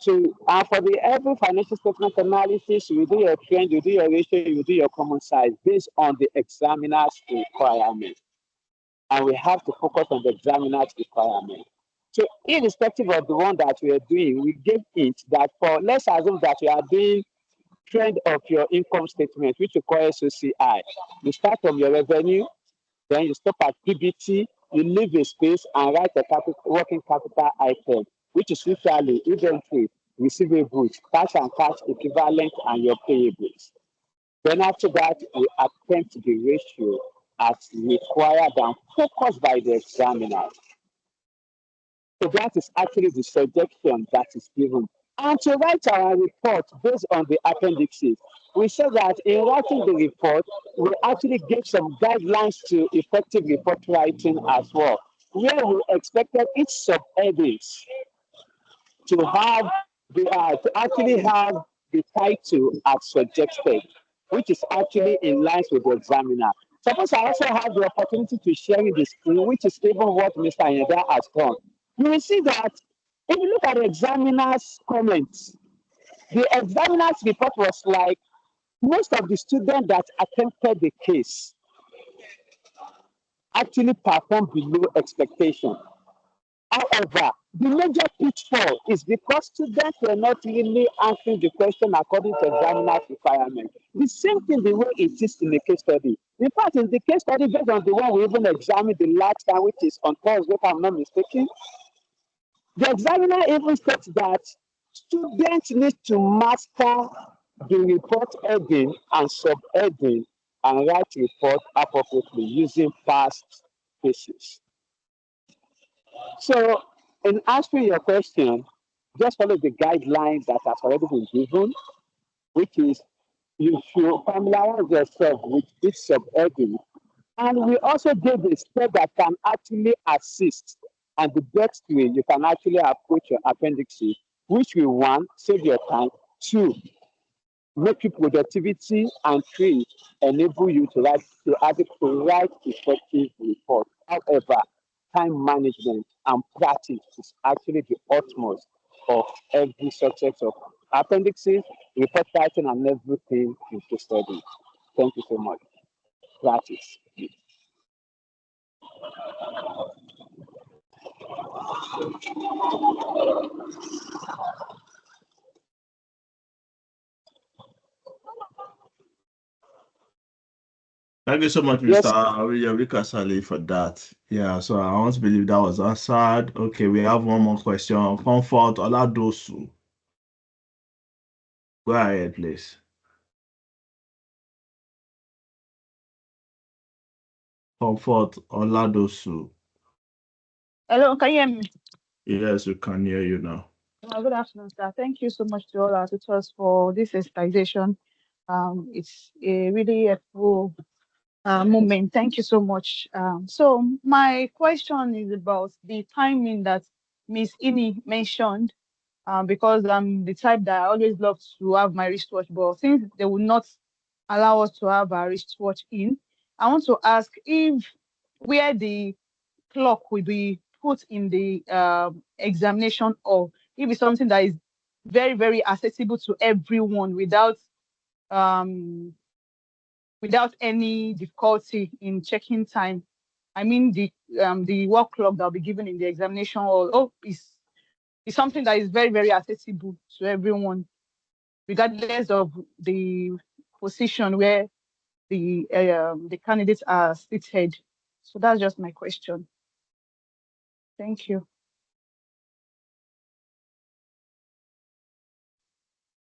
So, for the every financial statement analysis, you do your trend, you do your ratio, you do your common size based on the examiner's requirement. And we have to focus on the examiner's requirement. So, irrespective of the one that we are doing, we give it that for, let's assume that you are doing trend of your income statement, which you call SOCI. You start from your revenue, then you stop at PBT, you leave a space and write a working capital item, which is usually inventory, receivables, cash and cash equivalent, and your payables. Then after that, we attempt the ratio as required and focused by the examiner. So that is actually the suggestion that is given. And to write our report based on the appendixes, we said that in writing the report, we actually gave some guidelines to effective report writing as well, where we expected each subheadings to have to actually have the title as suggested, which is actually in line with the examiner. Suppose I also have the opportunity to share the screen, which is even what Mr. Yeda has done. You will see that if you look at the examiner's comments, the examiner's report was like most of the students that attempted the case actually performed below expectation. However, the major pitfall is because students were not really answering the question according to examiner's requirement. The same thing the way it is in the case study. In fact, in the case study, based on the one we even examined the last time, which is on Thursday, if I'm not mistaken, the examiner even states that students need to master the report heading and subheading and write report appropriately using past cases. So, in answering your question, just follow the guidelines that has already been given, which is you should familiarize yourself with each subheading. And we also gave a step that can actually assist. And the best way you can actually approach your appendixes, which will one, save your time, two, make your productivity, and three, enable you to write effective report. However, time management and practice is actually the utmost of every subject of appendixes, report writing, and everything in the study. Thank you so much. Practice.
Thank you so much,
Yes.
Mr. Rika Sali, for that. Yeah, so I want to believe that was answered. Okay, we have one more question. Comfort Oladosu. Go ahead, please. Comfort Oladosu.
Hello, can you hear me?
Yes, we can hear you now.
Good afternoon, sir. Thank you so much to all our tutors for this sensitization. It's a really helpful moment. Thank you so much. So my question is about the timing that Miss Ini mentioned, because I'm the type that I always love to have my wristwatch, but since they will not allow us to have our wristwatch in, I want to ask if where the clock will be put in the examination, or if it's something that is very, very accessible to everyone um, without any difficulty in checking time. I mean, the work clock that will be given in the examination hall. Oh, is something that is very, very accessible to everyone, regardless of the position where the candidates are seated. So that's just my question. Thank you.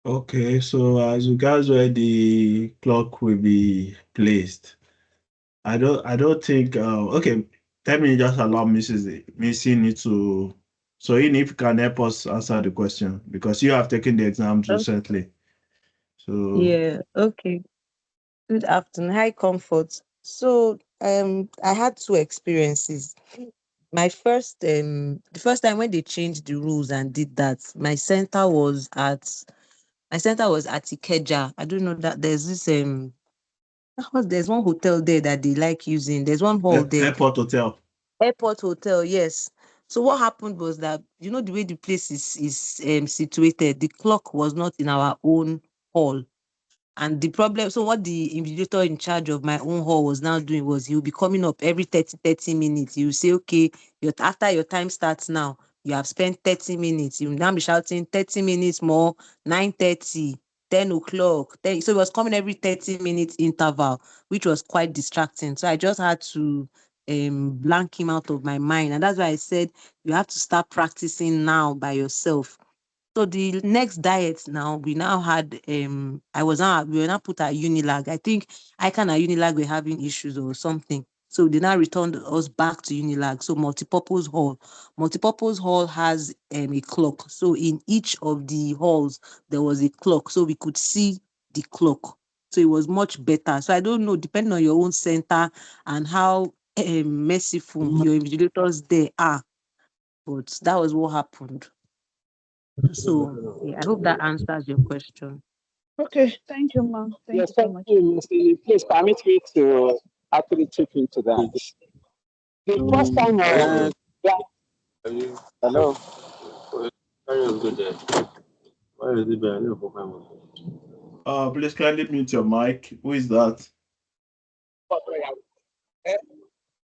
Okay, so as regards where the clock will be placed, I don't think okay, let me just allow Missy need to, so if you can help us answer the question because you have taken the exams recently. So
Yeah, okay. Good afternoon. Hi, Comfort. So I had two experiences. The first time when they changed the rules and did that, my center was at Ikeja. I don't know that there's this there's one hotel there that they like using. There's one hall there.
Airport Hotel.
Airport Hotel, yes. So what happened was that the way the place is situated, the clock was not in our own hall. And the problem, so what the invigilator in charge of my own hall was now doing was he'll be coming up every 30 minutes. You say, okay, after your time starts now, you have spent 30 minutes. You now be shouting 30 minutes more, 9:30, 10 o'clock. 10. So it was coming every 30 minutes interval, which was quite distracting. So I just had to blank him out of my mind. And that's why I said you have to start practicing now by yourself. So the next diet now, we now had we were now put at Unilag. I think ICAN and Unilag were having issues or something. So they now returned us back to Unilag. So multipurpose hall. Multipurpose hall has a clock. So in each of the halls there was a clock. So we could see the clock. So it was much better. So I don't know, depending on your own center and how merciful your invigilators there are. But that was what happened. So yeah, I hope that answers your question.
Okay, thank you, ma'am. Thank
Yes,
you so
thank
much.
you, Mr. Lee. Please permit me to actually chip into that. The first time, hello.
Please kindly mute your mic. Who is that?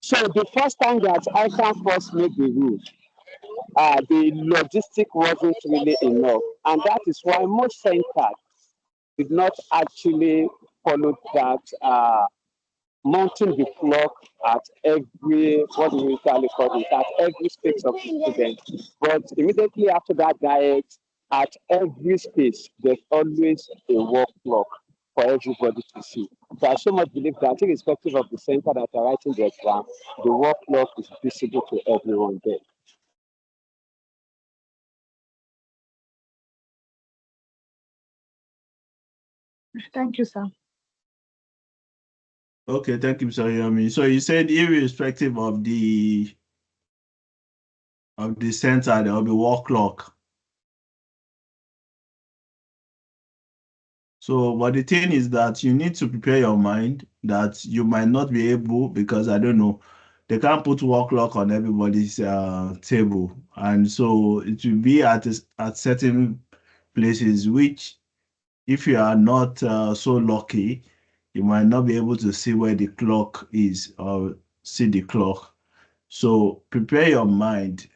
So the first time that ICAN first made the rule, the logistic wasn't really enough, and that is why most centers did not actually follow that. Mounting the clock at every, what do we usually call it, at every stage of the student. But immediately after that diet, At every space, there's always a work clock for everybody to see. So I so much believe that irrespective of the center that are writing the exam, the work clock is visible to everyone there.
Thank you, sir.
Okay, thank you, Mr. Yomi. So you said irrespective of the center, there will be wall clock. So, but the thing is that you need to prepare your mind that you might not be able, because I don't know, they can't put wall clock on everybody's table, and so it will be at certain places which, if you are not so lucky, you might not be able to see where the clock is or see the clock. So prepare your mind.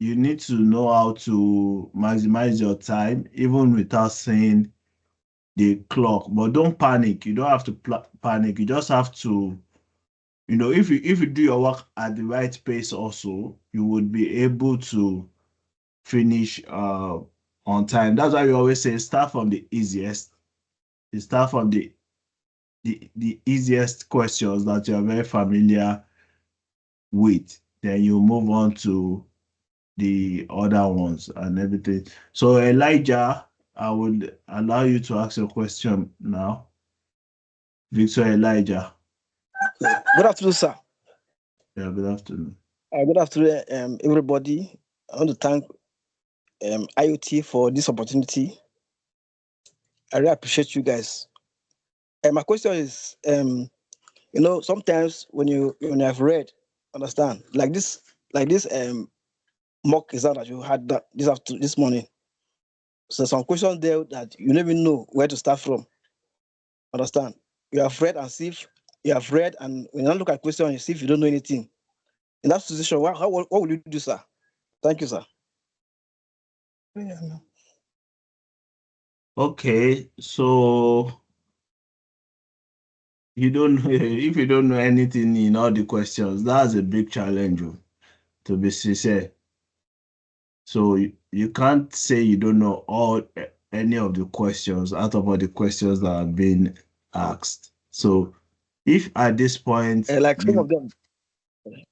You need to know how to maximize your time, even without seeing the clock. But don't panic. You don't have to panic. You just have to, if you do your work at the right pace, also, you would be able to finish on time. That's why we always say start from the easiest. You start from the easiest questions that you're very familiar with. Then you move on to the other ones and everything. So Elijah, I would allow you to ask a question now. Victor Elijah.
Good afternoon, sir.
Yeah, good afternoon.
Good afternoon, everybody. I want to thank IoT for this opportunity. I really appreciate you guys. My question is, sometimes when you have read, understand, like this mock exam that you had this morning. So some questions there that you don't even know where to start from. Understand? You have read and see if you have read, and when you look at question, you see if you don't know anything. In that situation, what will you do, sir? Thank you, sir.
Okay, so you don't know if you don't know anything in all the questions, that's a big challenge, to be sincere. So you can't say you don't know any of the questions out of all the questions that have been asked. So if at this point
Like some of them.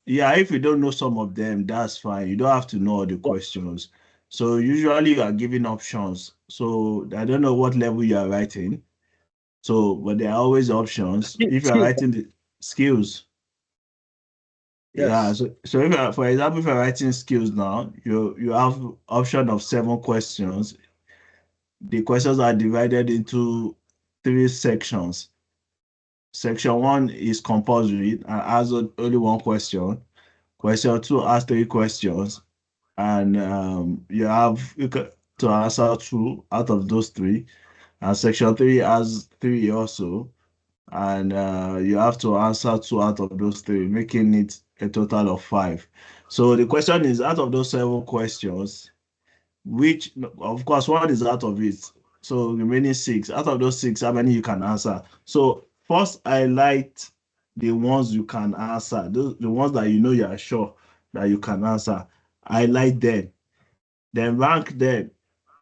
yeah, if you don't know some of them, that's fine. You don't have to know all the
Yeah.
questions. So usually you are given options. So I don't know what level you are writing. So, but there are always options. If you are
Skills.
writing the skills, yeah.
Yes.
So if for example, if you're writing skills now, you have option of 7 questions. The questions are divided into 3 sections. Section 1 is compulsory and has only 1 question. Question 2 has 3 questions, and you can to answer 2 out of those 3. And section 3 has 3 also, and you have to answer 2 out of those 3, making it a total of 5. So the question is, out of those 7 questions, which, of course, one is out of it. So remaining 6. Out of those 6, how many you can answer? So first, highlight the ones you can answer. The ones that you are sure that you can answer. Highlight them. Then rank them.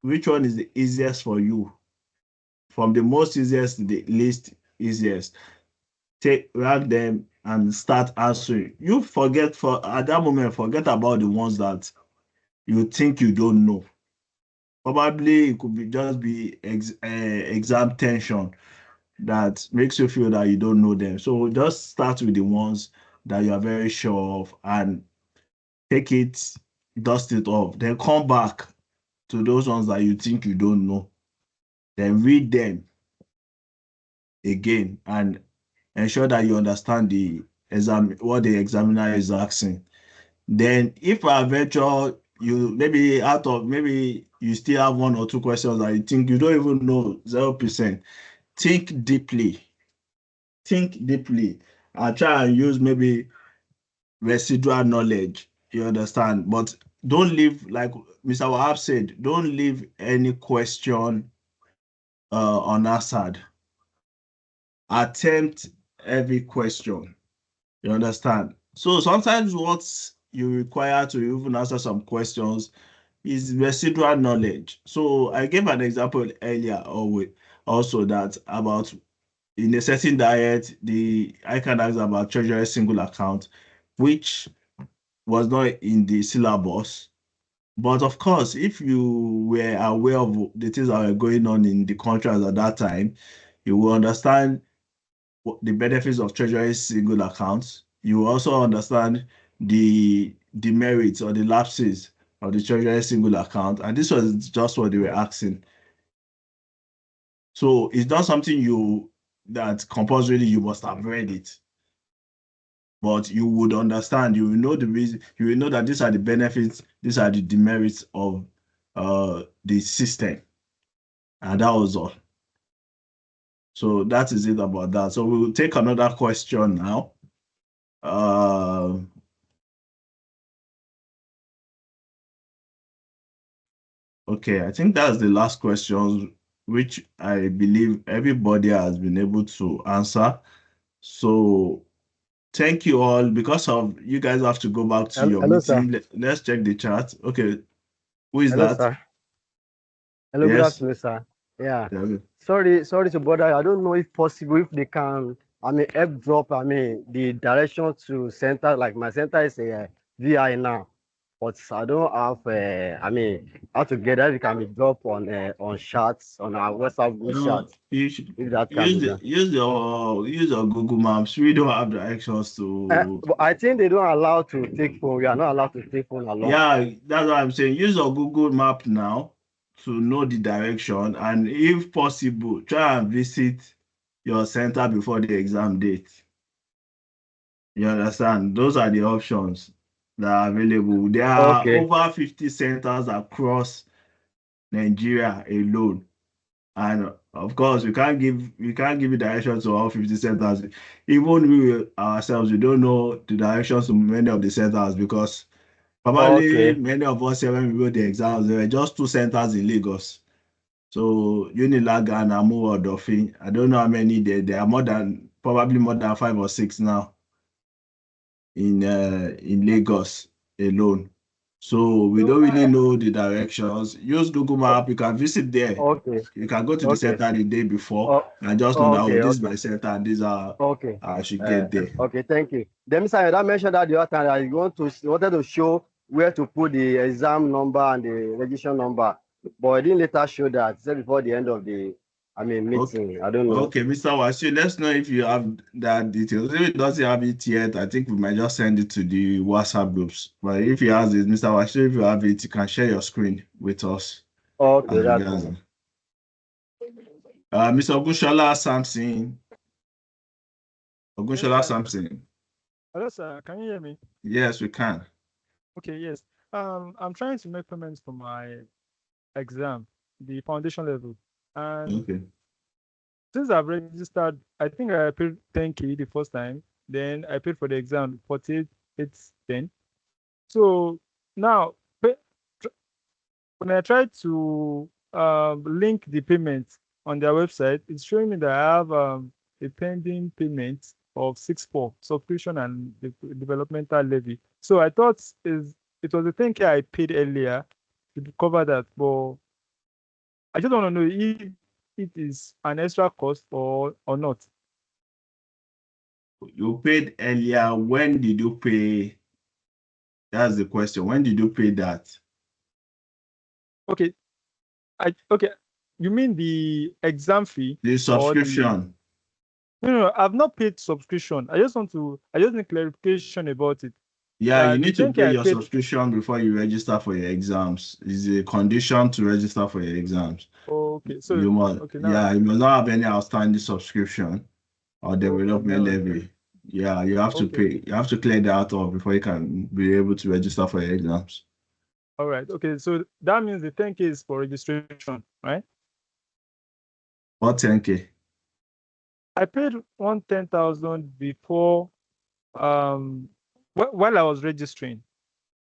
Which one is the easiest for you? From the most easiest to the least easiest. Rank them and start answering. You forget at that moment, forget about the ones that you think you don't know. Probably it could just be exam tension that makes you feel that you don't know them. So just start with the ones that you are very sure of and take it, dust it off. Then come back to those ones that you think you don't know. Then read them again and ensure that you understand what the examiner is asking. Then if I venture you maybe you still have 1 or 2 questions that you think you don't even know 0%, think deeply. Think deeply and try and use maybe residual knowledge. You understand? But don't leave, like Mr. Wahab said, don't leave any question unanswered. Attempt every question. You understand? So sometimes what you require to even answer some questions is residual knowledge. So I gave an example earlier also that about in a certain diet, the ICAN asks about treasury single account, which was not in the syllabus. But of course, if you were aware of the things that were going on in the country at that time, you will understand the benefits of treasury single accounts. You will also understand the demerits or the lapses of the treasury single account. And this was just what they were asking. So it's not something that compulsorily you must have read it. But you would understand, you will know the reason, you will know that these are the benefits, these are the demerits of the system. And that was all. So that is it about that. So we'll take another question now. Okay, I think that's the last question, which I believe everybody has been able to answer. So thank you all. Because of you guys have to go back to your
Hello, sir.
meeting. Let's check the chat. Okay, who is
Hello,
that?
sir. Hello, good
Yes.
afternoon, sir. Yeah.
Yeah.
Sorry to bother you. I don't know if possible if they can, help drop, the direction to center. Like my center is a VI now, but I don't have, how to get that. It can be dropped on chats on our WhatsApp group
No,
chat.
you should
If that can be done.
use your Google Maps. We don't have directions to.
But I think they don't allow to take phone. We are not allowed to take phone along.
Yeah, that's what I'm saying. Use your Google Map now to know the direction, and if possible, try and visit your center before the exam date. You understand? Those are the options that are available. There are
Okay.
over 50 centers across Nigeria alone. And of course, we can't give you directions to all 50 centers. Even we ourselves, we don't know the directions to many of the centers because probably
Okay.
many of us here when we wrote the exams, there were just two centers in Lagos. So Unilag and Amu Odofin. I don't know how many there are probably more than 5 or 6 now in Lagos alone. So we don't really know the directions. Use Google Map. You can visit there.
Okay.
You can go to the
Okay.
center the day before
Oh,
and just know that, oh,
okay.
this is
Okay.
my center and these are
Okay.
I should get there.
Okay, thank you. Then Mr. Yoda mentioned that the other time that you wanted to show where to put the exam number and the registration number, but it didn't later show that. It said before the end of the
Okay.
meeting. I don't know.
Okay, Mr. Wasu, let's know if you have that details. If it doesn't have it yet, I think we might just send it to the WhatsApp groups. But if he has it, Mr. Wasu, if you have it, you can share your screen with us
Okay,
as
that's
regards.
fine.
Mr. Ogushola Samson.
Yes,
Ogushola
sir.
Samson.
Hello, sir. Can you hear me?
Yes, we can.
Okay, yes. I'm trying to make payments for my exam, the foundation level. And
Okay.
since I've registered, I think I paid 10K the first time. Then I paid for the exam 48,810. So now when I try to link the payment on their website, it's showing me that I have a pending payment of 6,400 subscription and developmental levy. So I thought it was the 10K I paid earlier to cover that, but I just want to know if it is an extra cost or not.
You paid earlier. When did you pay? That's the question. When did you pay that?
Okay, okay. You mean the exam fee
The
or the?
subscription.
No, I've not paid subscription. I just need clarification about it.
Yeah, you
The
need to
10K
pay
I
your
paid.
subscription before you register for your exams. It's a condition to register for your exams.
Okay, so
You must,
okay now.
yeah, you must not have any outstanding subscription or
Okay,
development
now.
levy. Yeah, you have to
Okay,
pay. You have to clear that off before you can be able to register for your exams.
all right. Okay, so that means the 10K is for registration, right?
Or 10K.
I paid 10,000 before while I was registering.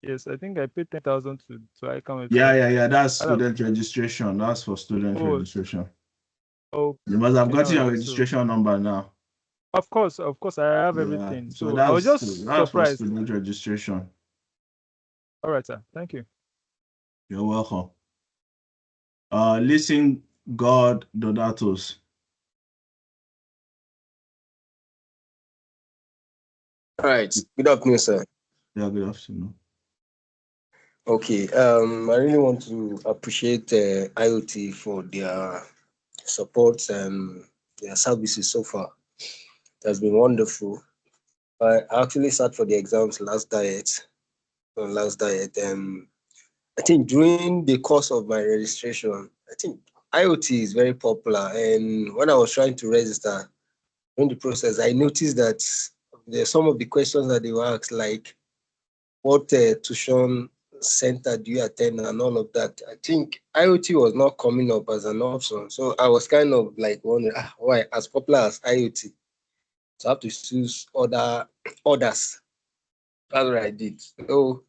Yes, I think I paid 10,000 to ICAN website.
Yeah. That's
I don't-
student registration. That's for student
Oh,
registration.
okay,
You must have gotten
now
your
so
registration number now.
of course, I have
Yeah.
everything.
So
So I was just
that's for
surprised.
student registration.
All right, sir. Thank you.
You're welcome. Listen, God Donatus.
All right. Good afternoon, sir.
Yeah, good afternoon.
Okay. I really want to appreciate IoT for their support and their services so far. It has been wonderful. I actually sat for the exams last diet. I think during the course of my registration, I think IoT is very popular. And when I was trying to register during the process, I noticed that there's some of the questions that they were asked, like what tuition center do you attend and all of that. I think IoT was not coming up as an option. So I was kind of like wondering, why, as popular as IoT? So I have to choose others. That's what I did. So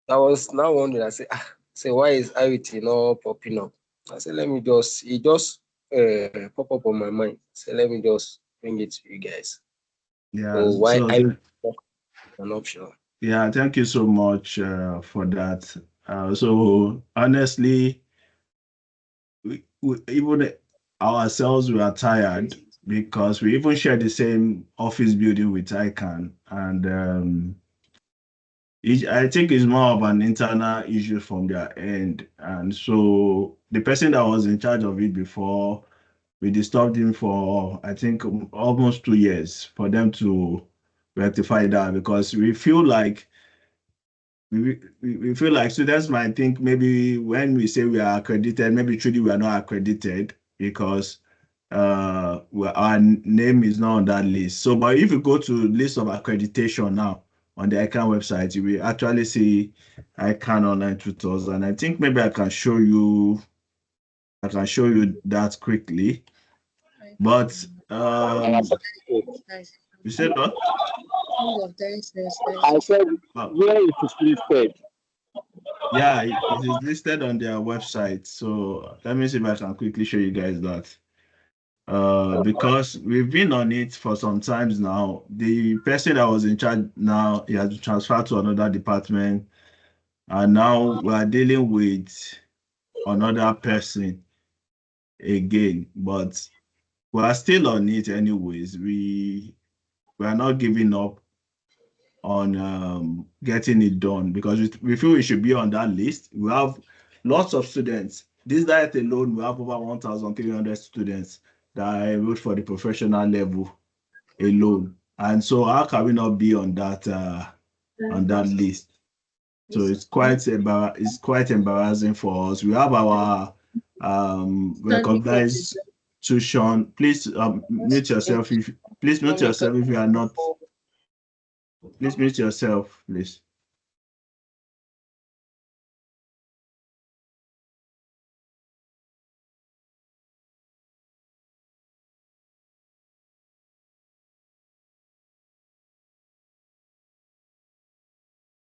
I was now wondering, say why is IoT not popping up? I said, it just pop up on my mind. So let me just bring it to you guys.
Yeah,
So why
so
IoT is an option?
yeah, thank you so much for that. So honestly, we even ourselves we are tired because we even share the same office building with ICAN, and I think it's more of an internal issue from their end. And so the person that was in charge of it before, we disturbed him for I think almost 2 years for them to rectify that because we feel like students might think maybe when we say we are accredited, maybe truly we are not accredited because our name is not on that list. So, but if you go to list of accreditation now on the ICAN website, you will actually see ICAN online tutors, and I think maybe I can show you that quickly. But you said what?
I said
Oh,
where it is listed.
yeah, it is listed on their website. So let me see if I can quickly show you guys that. Because we've been on it for some times now. The person that was in charge now, he has been transferred to another department, and now we are dealing with another person again. But we are still on it anyways. We are not giving up on getting it done because we feel we should be on that list. We have lots of students. This diet alone, we have over 1,300 students that are enrolled for the professional level alone. And so how can we not be on that list? So it's quite embarrassing for us. We have our recognized tuition. Please mute yourself if please mute yourself if you are not. Please mute yourself, please.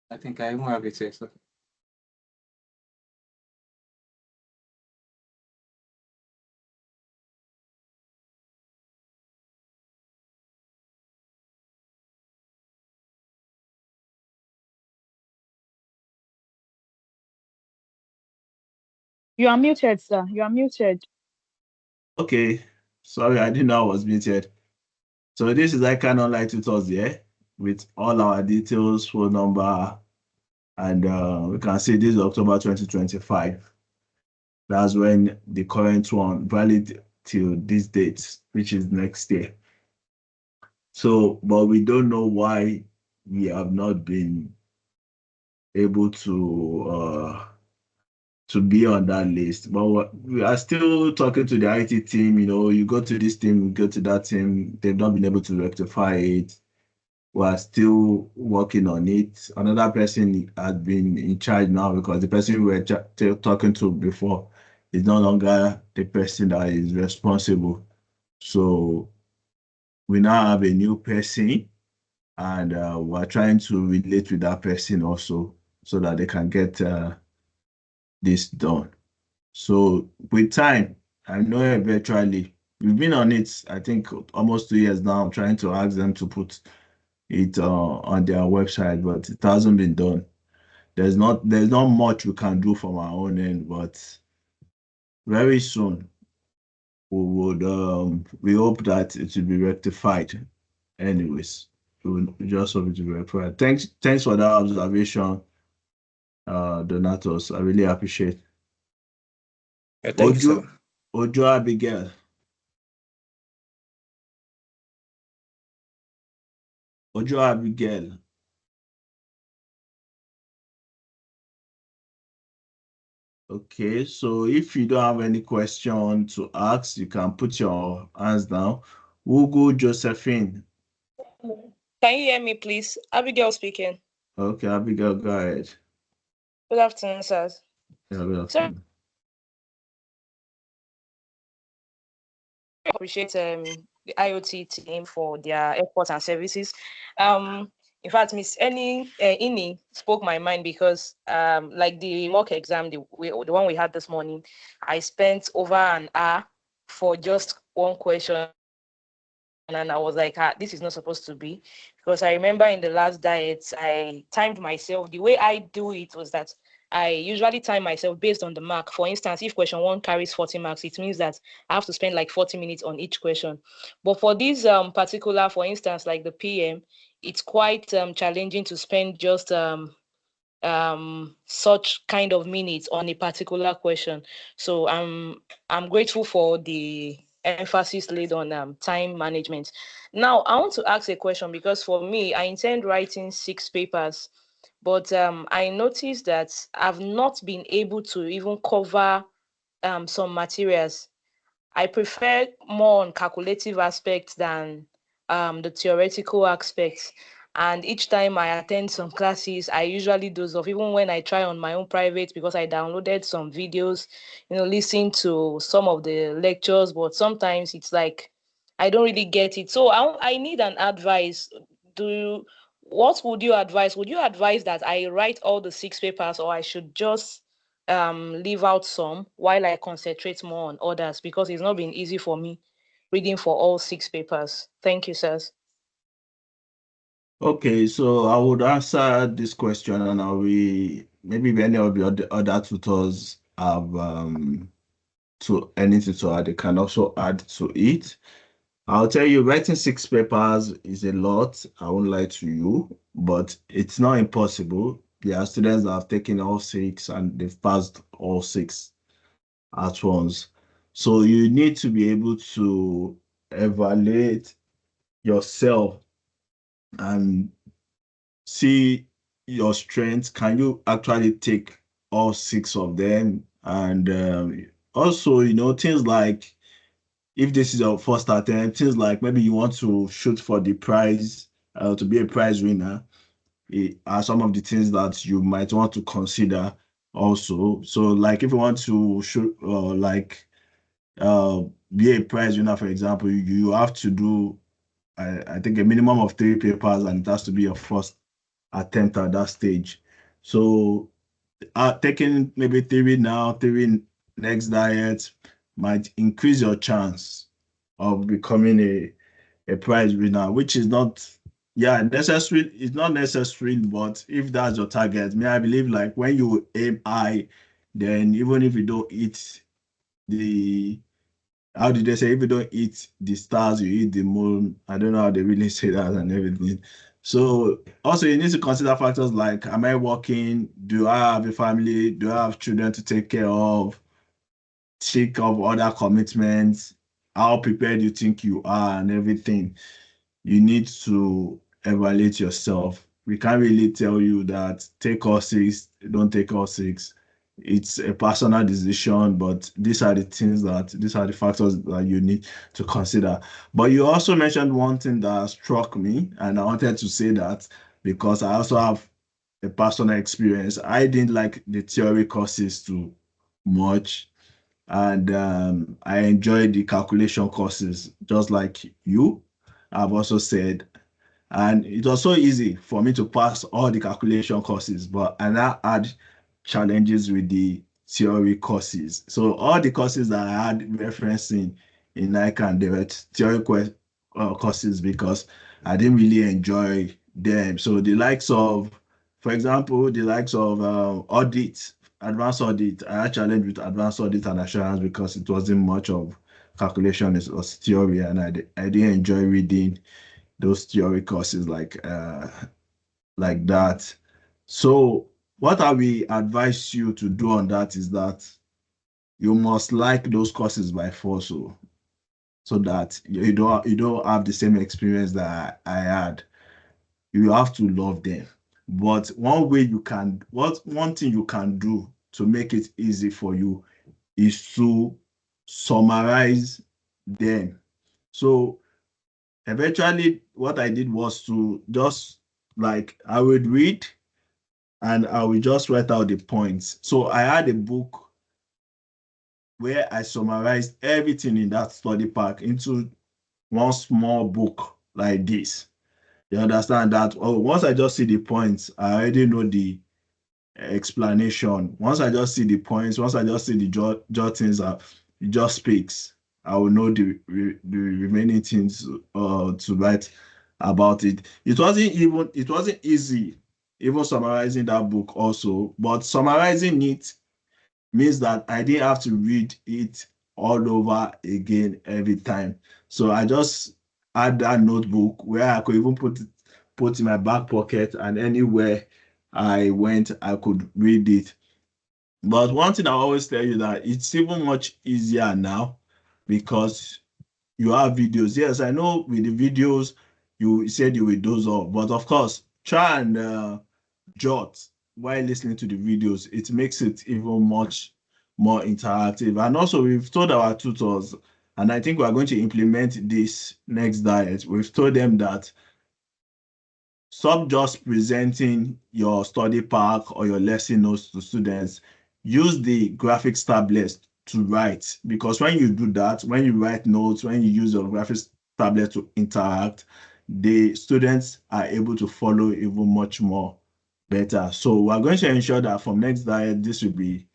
I think I even have it here. So.
You are muted, sir. You are muted.
Okay, sorry, I didn't know I was muted. So this is ICAN Online Tutors here with all our details, phone number, and we can see this is October 2025. That's when the current one valid till this date, which is next year. So, but we don't know why we have not been able to be on that list. But we are still talking to the IT team. You go to this team, you go to that team. They've not been able to rectify it. We are still working on it. Another person has been in charge now because the person we were talking to before is no longer the person that is responsible. So we now have a new person, and we're trying to relate with that person also so that they can get this done. So with time, I know eventually we've been on it, I think almost 2 years now. I'm trying to ask them to put it on their website, but it hasn't been done. there's not much we can do from our own end, but very soon we hope that it will be rectified. Anyways, we just hope it will be rectified. Thanks for that observation, Donatos. I really appreciate.
Yeah, thank you,
Ojo
sir.
Ojo Abigail. Ojo Abigail. Okay, so if you don't have any question to ask, you can put your hands down. Ugo Josephine.
Can you hear me, please? Abigail speaking.
Okay, Abigail, go ahead.
Good afternoon, sirs.
Yeah, good
So
afternoon.
I appreciate the IoT team for their efforts and services. In fact, Miss Ini spoke my mind because like the mock exam, the one we had this morning, I spent over an hour for just one question. And I was like, this is not supposed to be. Because I remember in the last diet, I timed myself. The way I do it was that I usually time myself based on the mark. For instance, if question one carries 40 marks, it means that I have to spend like 40 minutes on each question. But for this particular, for instance, like the PM, it's quite challenging to spend just such kind of minutes on a particular question. So I'm grateful for the emphasis laid on time management. Now I want to ask a question because for me, I intend writing 6 papers, but I noticed that I've not been able to even cover some materials. I prefer more on calculative aspects than the theoretical aspects. And each time I attend some classes, I usually doze off, even when I try on my own private because I downloaded some videos, listen to some of the lectures, but sometimes it's like I don't really get it. So I need an advice. What would you advise? Would you advise that I write all the 6 papers or I should just leave out some while I concentrate more on others because it's not been easy for me reading for all 6 papers. Thank you, sirs.
Okay, so I would answer this question, and I will maybe if any of the other tutors have to anything to add, they can also add to it. I'll tell you, writing 6 papers is a lot. I won't lie to you, but it's not impossible. There are students that have taken all 6 and they've passed all 6 at once. So you need to be able to evaluate yourself and see your strengths. Can you actually take all 6 of them? And also, things like if this is your first attempt, things like maybe you want to shoot for the prize, to be a prize winner, are some of the things that you might want to consider also. So, like if you want to shoot, uh, be a prize winner, for example, you have to do, I think, a minimum of 3 papers, and it has to be your first attempt at that stage. So taking maybe 3 next diet might increase your chance of becoming a prize winner, which is not, yeah, necessary. It's not necessary, but if that's your target, I believe like when you aim high, then even if you don't hit the how did they say if you don't eat the stars, you eat the moon? I don't know how they really say that and everything. So also you need to consider factors like, am I working? Do I have a family? Do I have children to take care of? Think of other commitments. How prepared you think you are and everything. You need to evaluate yourself. We can't really tell you that take all 6, don't take all 6. It's a personal decision, but these are the factors that you need to consider. But you also mentioned one thing that struck me, and I wanted to say that because I also have a personal experience. I didn't like the theory courses too much, and I enjoyed the calculation courses just like you. I've also said, and it was so easy for me to pass all the calculation courses, but I now had challenges with the theory courses. So all the courses that I had referencing in ICAN, they were theory courses because I didn't really enjoy them. So the likes of for example, the likes of audit, advanced audit. I had challenge with advanced audit and assurance because it wasn't much of calculation, it was theory, and I didn't enjoy reading those theory courses like that. So what I will advise you to do on that is that you must like those courses by force, so that you don't have the same experience that I had. You have to love them. But one thing you can do to make it easy for you is to summarize them. So eventually what I did was to just, like, I would read and I will just write out the points. So I had a book where I summarized everything in that study pack into one small book like this. You understand that? Oh, once I just see the points, I already know the explanation. Once I just see the points, once I just see the jottings, it just speaks. I will know the remaining things to write about it. It wasn't easy, even summarizing that book also, but summarizing it means that I didn't have to read it all over again every time. So I just had that notebook where I could even put in my back pocket, and anywhere I went, I could read it. But one thing I always tell you that it's even much easier now because you have videos. Yes, I know with the videos you said you will doze off, but of course, try and jot while listening to the videos. It makes it even much more interactive. And also, we've told our tutors, and I think we are going to implement this next diet. We've told them that stop just presenting your study pack or your lesson notes to students. Use the graphics tablets to write, because when you do that, when you write notes, when you use your graphics tablet to interact, the students are able to follow even much more better. So we're going to ensure that from next diet, this will be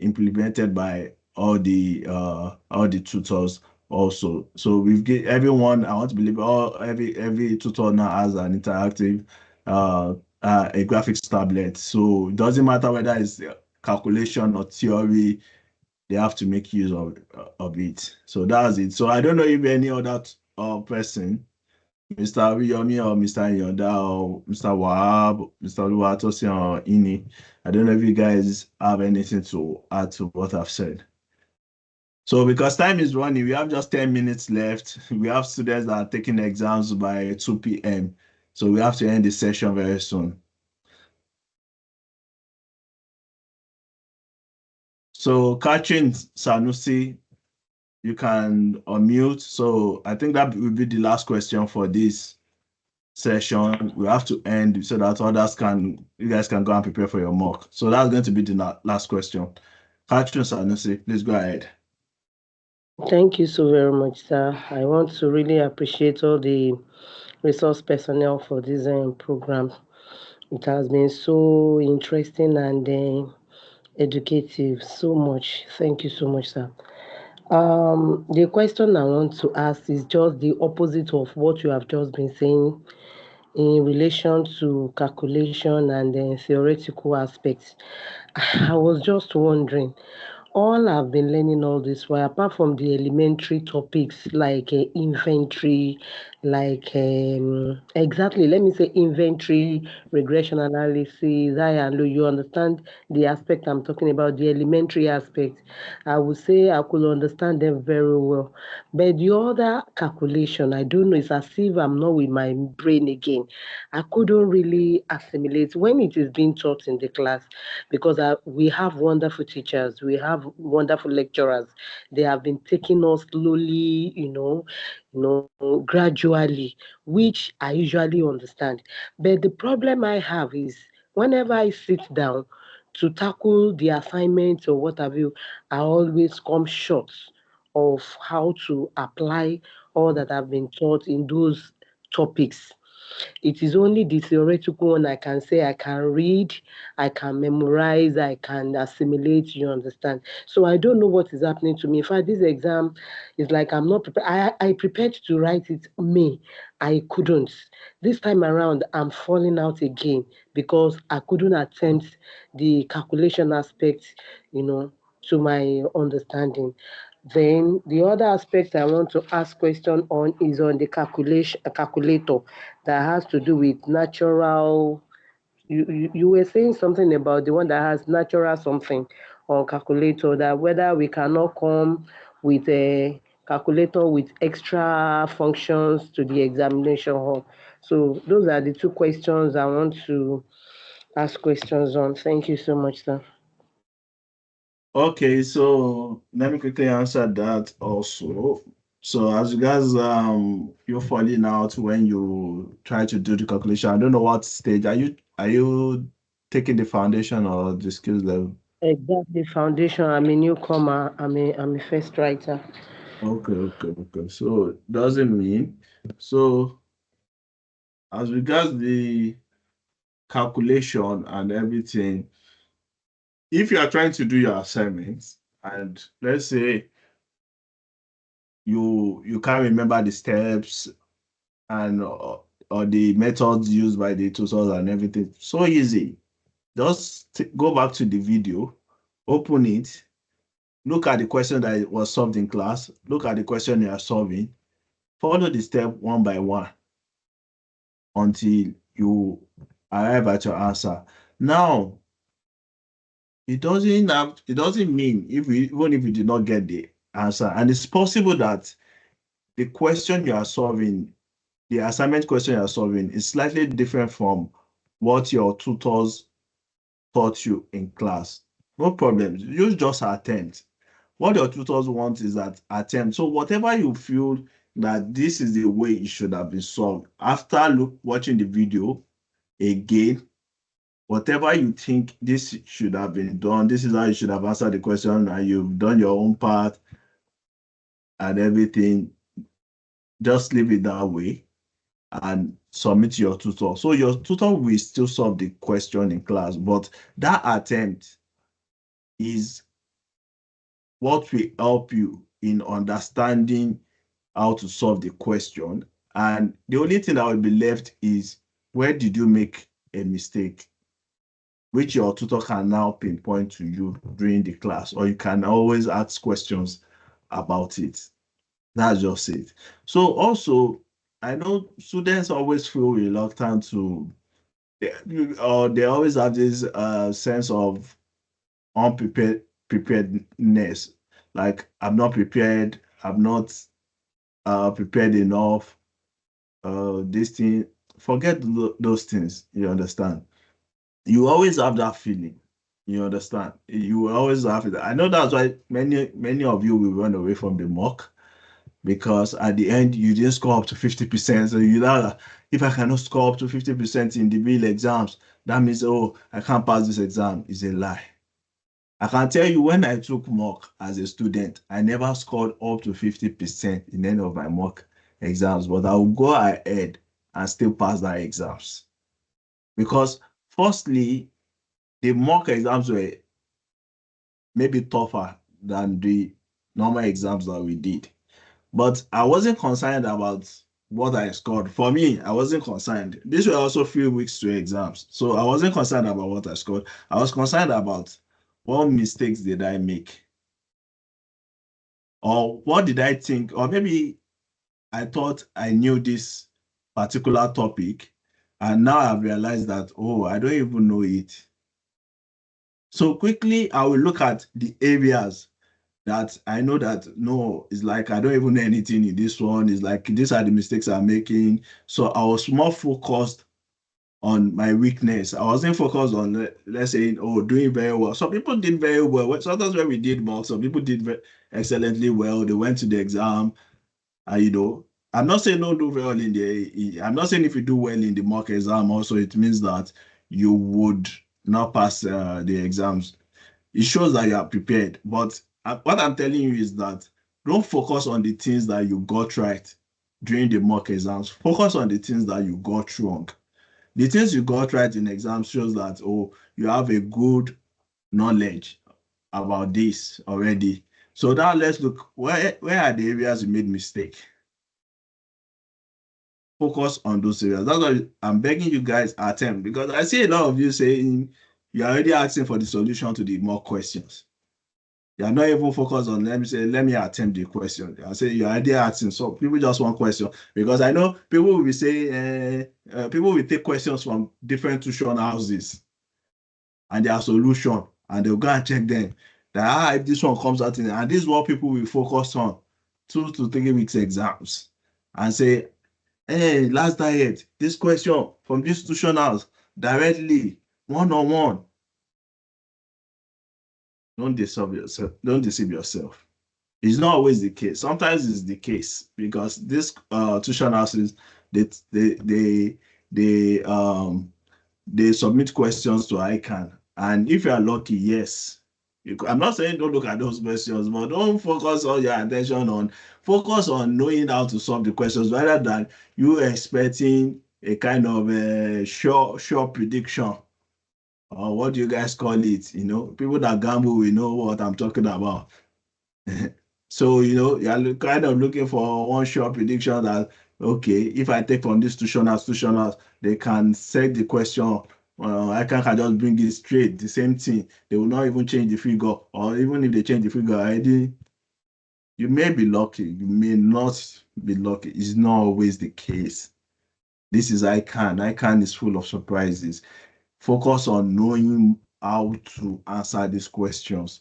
implemented by all the tutors also. So we've given everyone, I want to believe every tutor now has an interactive a graphics tablet. So it doesn't matter whether it's calculation or theory, they have to make use of it. So that's it. So I don't know if any other person, Mr. Wiyomi or Mr. Yonda or Mr. Wahab, Mr. Oluwatosin or Ini. I don't know if you guys have anything to add to what I've said. So because time is running, we have just 10 minutes left. We have students that are taking exams by 2 p.m. So we have to end the session very soon. So Katrin Sanusi, you can unmute. So I think that will be the last question for this session. We have to end so that you guys can go and prepare for your mock. So that's going to be the last question. Katrin Sanusi, please go ahead.
Thank you so very much, sir. I want to really appreciate all the resource personnel for this program. It has been so interesting and educative. So much. Thank you so much, sir. The question I want to ask is just the opposite of what you have just been saying in relation to calculation and theoretical aspects. I was just wondering, all I've been learning all this while, apart from the elementary topics like inventory, like exactly, let me say inventory, regression analysis, high and low, you understand the aspect I'm talking about, the elementary aspect. I would say I could understand them very well. But the other calculation, I don't know, it's as if I'm not with my brain again. I couldn't really assimilate when it is being taught in the class because we have wonderful teachers, we have wonderful lecturers. They have been taking us slowly, gradually, which I usually understand. But the problem I have is whenever I sit down to tackle the assignment or what have you, I always come short of how to apply all that I've been taught in those topics. It is only the theoretical one I can say I can read, I can memorize, I can assimilate, you understand? So I don't know what is happening to me. In fact, this exam is like I'm not prepared. I prepared to write it May. I couldn't. This time around, I'm falling out again because I couldn't attempt the calculation aspect, to my understanding. Then the other aspect I want to ask question on is on the calculator that has to do with natural. You were saying something about the one that has natural something on calculator, that whether we cannot come with a calculator with extra functions to the examination hall. So those are the two questions I want to ask questions on. Thank you so much, sir.
Okay, so let me quickly answer that also. So as regards you're falling out when you try to do the calculation, I don't know what stage are you taking the foundation or the skills level?
Exactly, foundation. I'm a newcomer. I'm a first writer.
Okay. So doesn't mean so as regards the calculation and everything, if you are trying to do your assignments and let's say you can't remember the steps and or the methods used by the tutors and everything. So easy. Just go back to the video, open it, look at the question that was solved in class, look at the question you are solving, follow the step one by one until you arrive at your answer. Now, it doesn't mean even if you did not get the answer, and it's possible that the question you are solving, the assignment question you are solving is slightly different from what your tutors taught you in class. No problem. You just attempt. What your tutors want is that attempt. So whatever you feel that this is the way it should have been solved, after watching the video again, whatever you think this should have been done, this is how you should have answered the question, and you've done your own part and everything, just leave it that way and submit to your tutor. So your tutor will still solve the question in class, but that attempt is what will help you in understanding how to solve the question. And the only thing that will be left is where did you make a mistake, which your tutor can now pinpoint to you during the class, or you can always ask questions about it. That's just it. So also, I know students always feel reluctant to, or they always have this sense of preparedness. Like I'm not prepared, I'm not prepared enough. This thing, forget those things. You understand? You always have that feeling. You understand? You will always have it. I know that's why many of you will run away from the mock because at the end you didn't score up to 50%. So you know that if I cannot score up to 50% in the real exams, that means oh I can't pass this exam. Is a lie. I can tell you when I took mock as a student, I never scored up to 50% in any of my mock exams, but I will go ahead and still pass that exams. Because firstly, the mock exams were maybe tougher than the normal exams that we did. But I wasn't concerned about what I scored. For me, I wasn't concerned. These were also few weeks to exams. So I wasn't concerned about what I scored. I was concerned about what mistakes did I make? Or what did I think? Or maybe I thought I knew this particular topic, and now I've realized that, oh, I don't even know it. So quickly, I will look at the areas that I know that no, it's like I don't even know anything in this one. It's like these are the mistakes I'm making. So I was more focused on my weakness. I wasn't focused on let's say oh doing very well. Some people did very well. Sometimes when we did more, some people did excellently well. They went to the exam, and I'm not saying don't do well in I'm not saying if you do well in the mock exam also it means that you would not pass the exams. It shows that you are prepared. But what I'm telling you is that don't focus on the things that you got right. during the mock exams, focus on the things that you got wrong. The things you got right in exams shows that, oh, you have a good knowledge about this already. So now let's look, where are the areas you made mistake? Focus on those areas. That's why I'm begging you guys attempt, because I see a lot of you saying you're already asking for the solution to the mock questions. You're not even focused on, let me attempt the question. I say you're already asking, so people just want question, because I know people will be saying, people will take questions from different tuition houses and their solution, and they'll go and check them. That if this one comes out in, and this is what people will focus on 2 to 3 weeks exams, and say, hey, last diet, this question from this tuition house directly, one-on-one. Don't deceive yourself. Don't deceive yourself. It's not always the case. Sometimes it's the case, because this tuition houses, they submit questions to ICAN, and if you are lucky, yes. I'm not saying don't look at those questions, but don't focus all your attention on, focus on knowing how to solve the questions rather than you expecting a kind of sure prediction, or what do you guys call it? People that gamble will know what I'm talking about. So, you're kind of looking for one sure prediction that, okay, if I take from this tuitioners, they can set the question. I can just bring it straight, the same thing. They will not even change the figure, or even if they change the figure already, you may be lucky, you may not be lucky. It's not always the case. This is ICAN. ICAN is full of surprises. Focus on knowing how to answer these questions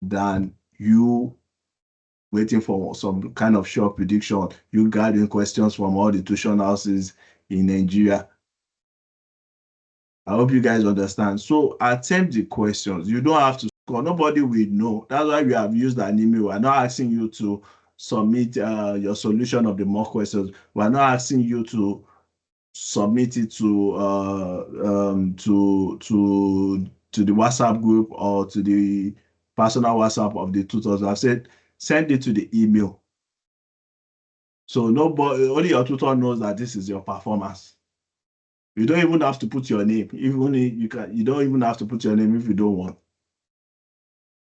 than you waiting for some kind of sure prediction, you gathering questions from all the tuition houses in Nigeria. I hope you guys understand. So attempt the questions. You don't have to score. Nobody will know. That's why we have used an email. We're not asking you to submit your solution of the mock questions. We're not asking you to submit it to the WhatsApp group or to the personal WhatsApp of the tutors. I said send it to the email. So nobody, only your tutor knows that this is your performance. You don't even have to put your name. Even you don't even have to put your name if you don't want.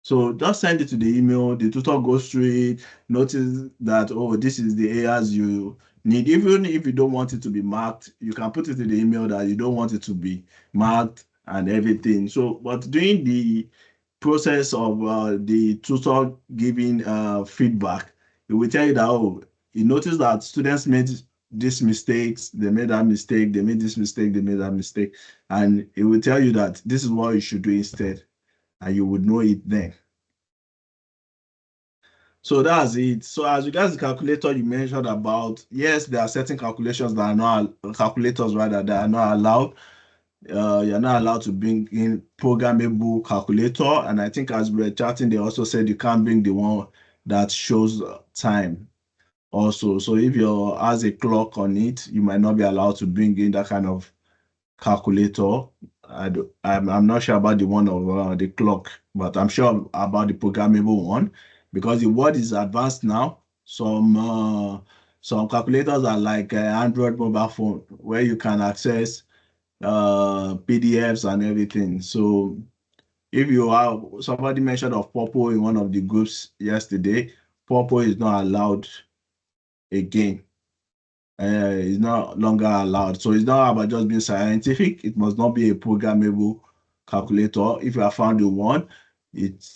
So just send it to the email. The tutor goes through it, notice that, oh, this is the areas you need. Even if you don't want it to be marked, you can put it in the email that you don't want it to be marked and everything. So, but during the process of the tutor giving feedback, it will tell you that, oh, you notice that students made these mistakes, they made that mistake, they made this mistake, they made that mistake, and it will tell you that this is what you should do instead, and you would know it then. So that's it. So as regards the calculator you mentioned about, yes, there are certain calculations that are not calculators rather that are not allowed. You're not allowed to bring in programmable calculator, and I think as we were chatting, they also said you can't bring the one that shows time also. So if your has a clock on it, you might not be allowed to bring in that kind of calculator. I'm not sure about the one of the clock, but I'm sure about the programmable one, because the world is advanced now. Some calculators are like Android mobile phone, where you can access PDFs and everything. So if you have, somebody mentioned of Popo in one of the groups yesterday, Popo is not allowed again. It's no longer allowed. So it's not about just being scientific. It must not be a programmable calculator. If you have found the one, it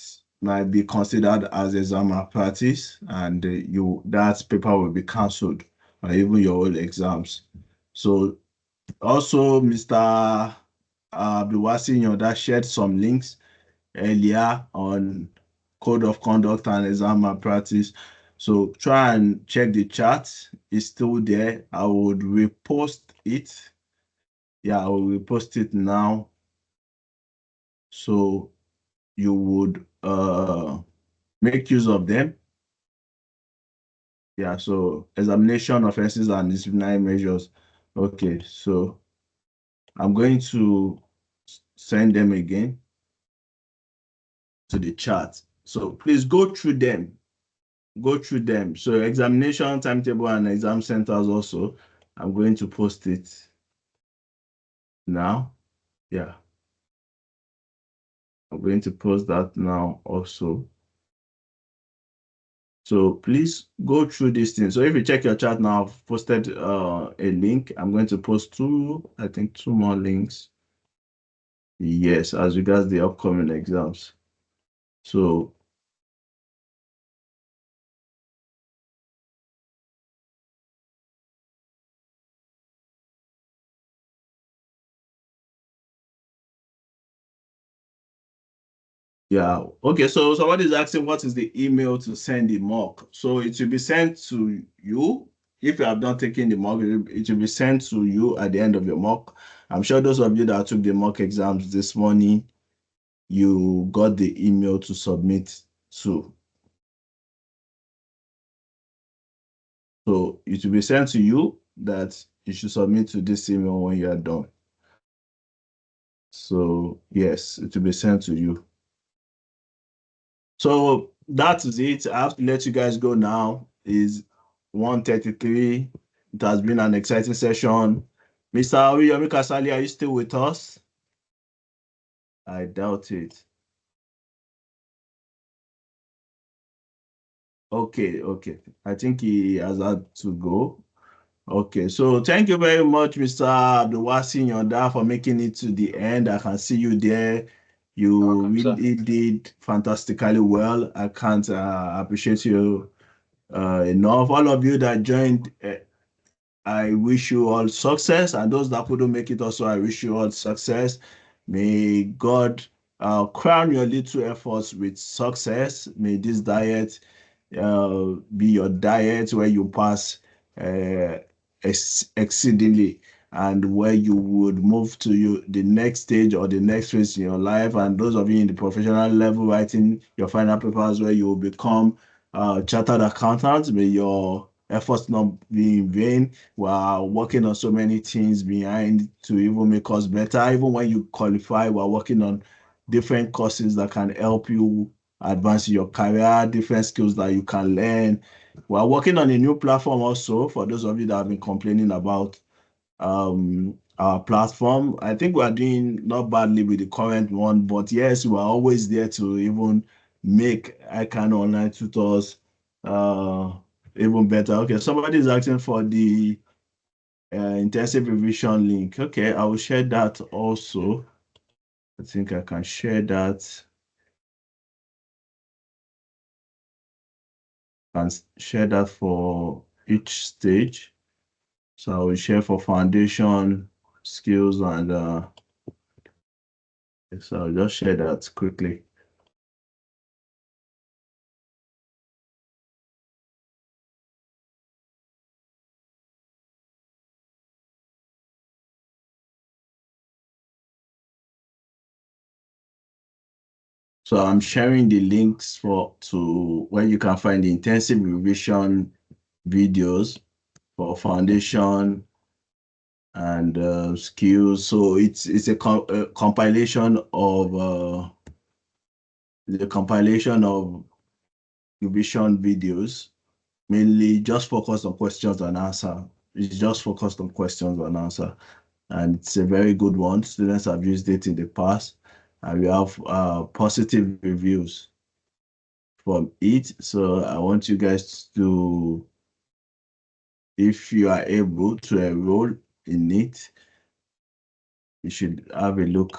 might be considered as exam malpractice, and that paper will be cancelled, or even your old exams. So also, Mr. Abdulwasi Nyoda shared some links earlier on code of conduct and exam malpractice. So try and check the chat. It's still there. I would repost it. Yeah, I will repost it now. So you would make use of them. Yeah, so examination offenses and disciplinary measures. Okay, so I'm going to send them again to the chat. So please go through them. go through them. So examination timetable and exam centers also. I'm going to post it now. Yeah. I'm going to post that now also. So please go through these things. So if you check your chat now, I've posted a link. I'm going to post I think two more links. Yes, as regards the upcoming exams. So yeah, okay. So somebody is asking what is the email to send the mock. So it will be sent to you. If you have not taken the mock, it will be sent to you at the end of your mock. I'm sure those of you that took the mock exams this morning, you got the email to submit to. So it will be sent to you that you should submit to this email when you are done. So yes, it will be sent to you. So that is it. I have to let you guys go now. It's 1:33. It has been an exciting session. Mr. Awiyomi Kasali, are you still with us? I doubt it. Okay. I think he has had to go. Okay, so thank you very much, Mr. Abdulwasi Yonda, for making it to the end. I can see you there. You
Welcome, sir.
really did fantastically well. I can't appreciate you enough. All of you that joined, I wish you all success, and those that couldn't make it also, I wish you all success. May God crown your little efforts with success. May this diet be your diet where you pass uh, exceedingly, and where you would move to the next stage or the next phase in your life. And those of you in the professional level writing your final papers where you will become chartered accountants, may your efforts not be in vain. We are working on so many things behind to even make us better. Even when you qualify, we're working on different courses that can help you advance your career, different skills that you can learn. We're working on a new platform also for those of you that have been complaining about our platform. I think we are doing not badly with the current one, but yes, we are always there to even make ICAN online tutors even better. Okay, somebody is asking for the intensive revision link. Okay, I will share that also. I think I can share that and share that for each stage. So I will share for foundation, skills, and so I'll just share that quickly. So I'm sharing the links to where you can find the intensive revision videos for foundation and skills. So it's a compilation of revision videos, mainly just focused on questions and answer. It's just focused on questions and answer, and it's a very good one. Students have used it in the past, and we have positive reviews from it. So I want you guys to, if you are able to enroll in it, you should have a look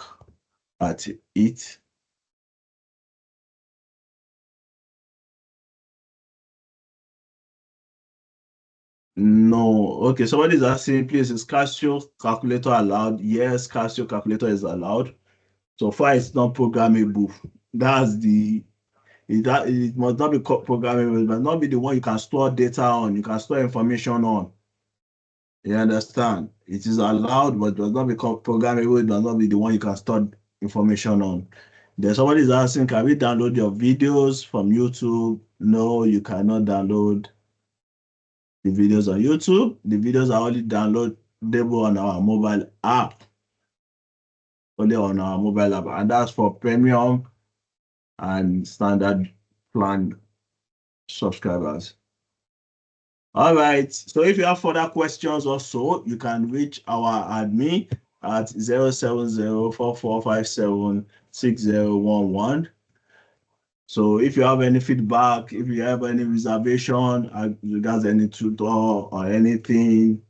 at it. No, okay. Somebody is asking, please, is Casio calculator allowed? Yes, Casio calculator is allowed. So far, it's not programmable. That's it must not be programmable. It must not be the one you can store data on. You can store information on. You understand? It is allowed, but it does not become programmable. It does not be the one you can store information on. Then somebody is asking, can we download your videos from YouTube? No, you cannot download the videos on YouTube. The videos are only downloadable on our mobile app. Only on our mobile app. And that's for premium and standard plan subscribers. All right. So if you have further questions also, you can reach our admin at 07044576011. So if you have any feedback, if you have any reservation regards any tutor or anything,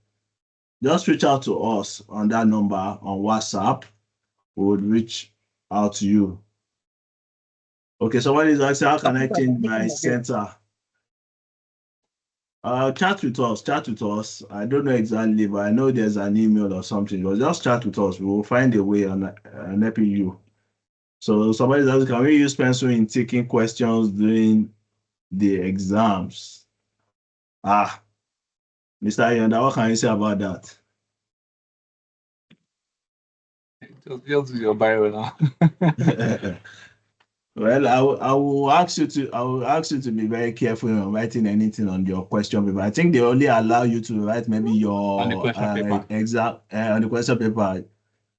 just reach out to us on that number on WhatsApp. We would reach out to you. Okay, somebody is asking, how can I change my center? Chat with us, chat with us. I don't know exactly, but I know there's an email or something. But just chat with us. We will find a way on helping you. So somebody asking, can we use pencil in taking questions during the exams? Mr. Yonda, what can you say about that?
Just your bio now.
Well, I will ask you to be very careful in writing anything on your question paper. I think they only allow you to write maybe your
On the question paper.
exam on the question paper.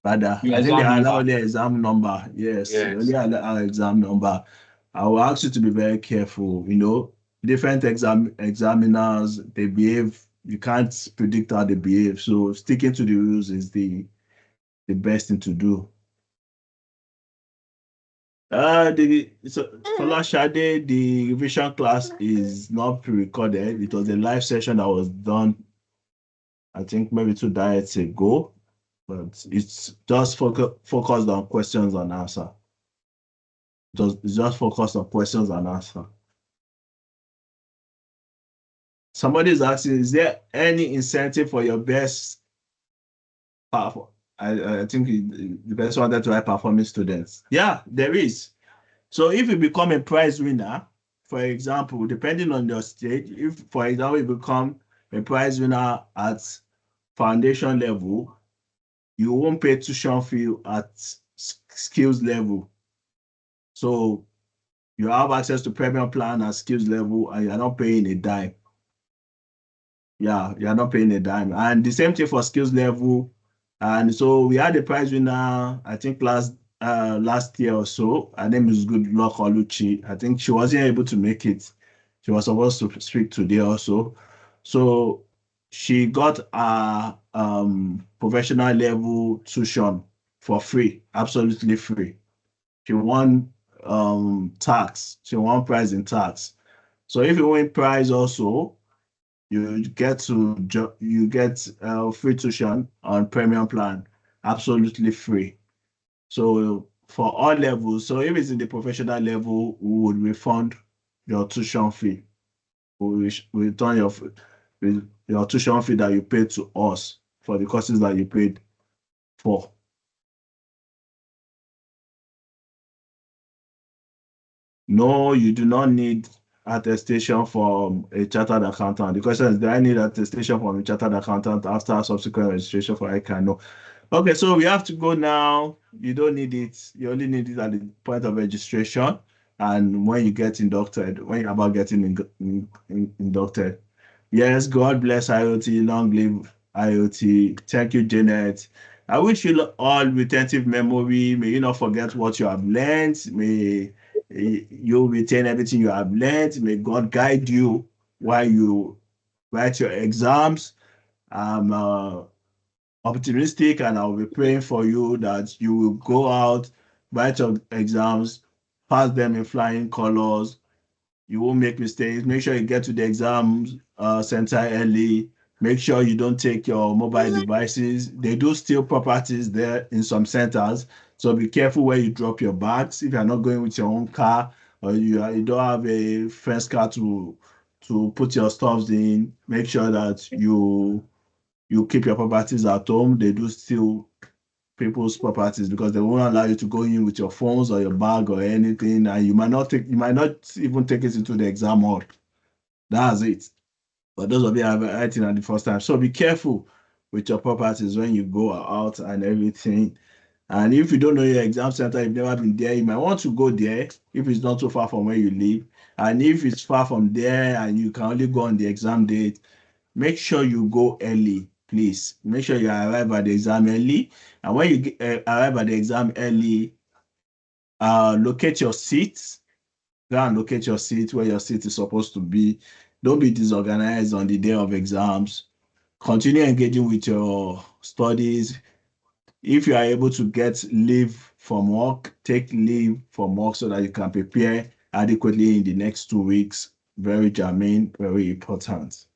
Rather,
Your
I think they
exam
allow
number.
only exam number. Yes, they
Yes.
only allow exam number. I will ask you to be very careful. Different examiners, they behave. You can't predict how they behave. So sticking to the rules is the best thing to do. For Shade, the revision class is not pre-recorded. It was a live session that was done, I think maybe 2 diets ago, but it's just focused on questions and answer. It's just focused on questions and answer. Somebody is asking, is there any incentive for your best? I think the best wanted to write performing students. Yeah, there is. So if you become a prize winner, for example, depending on your stage, if, for example, you become a prize winner at foundation level, you won't pay tuition fee at skills level. So you have access to premium plan at skills level and you're not paying a dime. Yeah, you're not paying a dime. And the same thing for skills level. And so we had a prize winner, I think last year or so. Her name is Good Luck Oluchi. I think she wasn't able to make it. She was supposed to speak today also. So she got a professional level tuition for free, absolutely free. She won tax. She won prize in tax. So if you win prize also, you get free tuition on premium plan, absolutely free. So for all levels, so if it's in the professional level, we would refund your tuition fee. We return your tuition fee that you paid to us for the courses that you paid for. No, you do not need attestation from a chartered accountant. The question is, do I need attestation from a chartered accountant after subsequent registration for ICAN? No. Okay, so we have to go now. You don't need it. You only need it at the point of registration and when you get inducted, when you're about getting inducted. Yes, God bless IoT. Long live IoT. Thank you, Janet. I wish you all retentive memory. May you not forget what you have learned. May you retain everything you have learned. May God guide you while you write your exams. I'm optimistic and I'll be praying for you that you will go out, write your exams, pass them in flying colors. You won't make mistakes. Make sure you get to the exams center early. Make sure you don't take your mobile devices. They do steal properties there in some centers. So be careful where you drop your bags. If you're not going with your own car or you don't have a friend's car to put your stuffs in, make sure that you keep your properties at home. They do steal people's properties because they won't allow you to go in with your phones or your bag or anything, and you might not even take it into the exam hall. That's it. But those of you have writing at the first time, so be careful with your properties when you go out and everything. And if you don't know your exam center, you've never been there, you might want to go there if it's not too far from where you live. And if it's far from there and you can only go on the exam date, make sure you go early, please. Make sure you arrive at the exam early. And when you arrive at the exam early, locate your seats Go and locate your seat where your seat is supposed to be. Don't be disorganized on the day of exams. Continue engaging with your studies. If you are able to get leave from work, take leave from work so that you can prepare adequately in the next 2 weeks. Very germane, very important.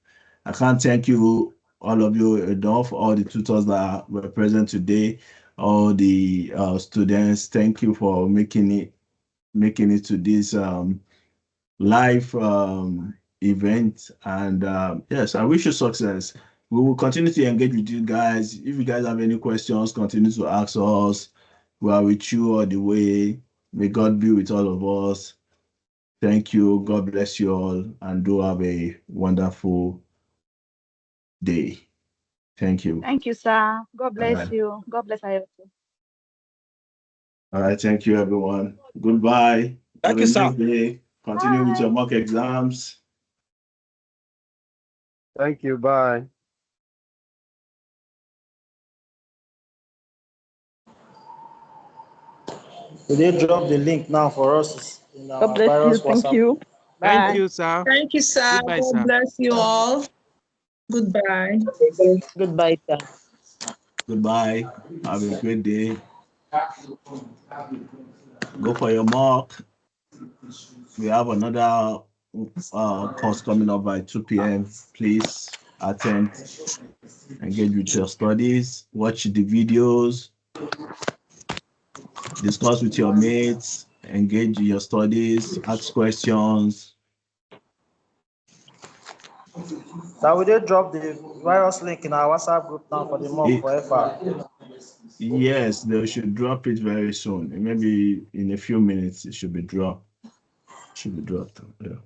I can't thank you, all of you, enough, all the tutors that were present today, all the students. Thank you for making it to this live event. And yes, I wish you success. We will continue to engage with you guys. If you guys have any questions, continue to ask us. We are with you all the way. May God be with all of us. Thank you. God bless you all, and do have a wonderful day. Thank you.
Thank you, sir. God
All
bless
right.
you. God bless IOT.
All right. Thank you, everyone. Goodbye.
Thank
Have
you,
a
sir.
nice day. Continue with
Bye.
your mock exams.
Thank you. Bye.
Will they drop the link now for us in
God
our
bless you.
virus
Thank
WhatsApp
you.
group?
Thank
Bye.
you, sir.
Thank you, sir.
Goodbye,
God
sir.
bless you all. Goodbye.
Goodbye, sir.
Goodbye. Have a great day. Go for your mock. We have another course coming up by 2 p.m. Please attend, engage with your studies, watch the videos, discuss with your mates, engage in your studies, ask questions.
So will they drop the virus link in our WhatsApp group now for the mock
It,
for FR?
yes, they should drop it very soon. Maybe in a few minutes it should be dropped. Should be dropped. Yeah.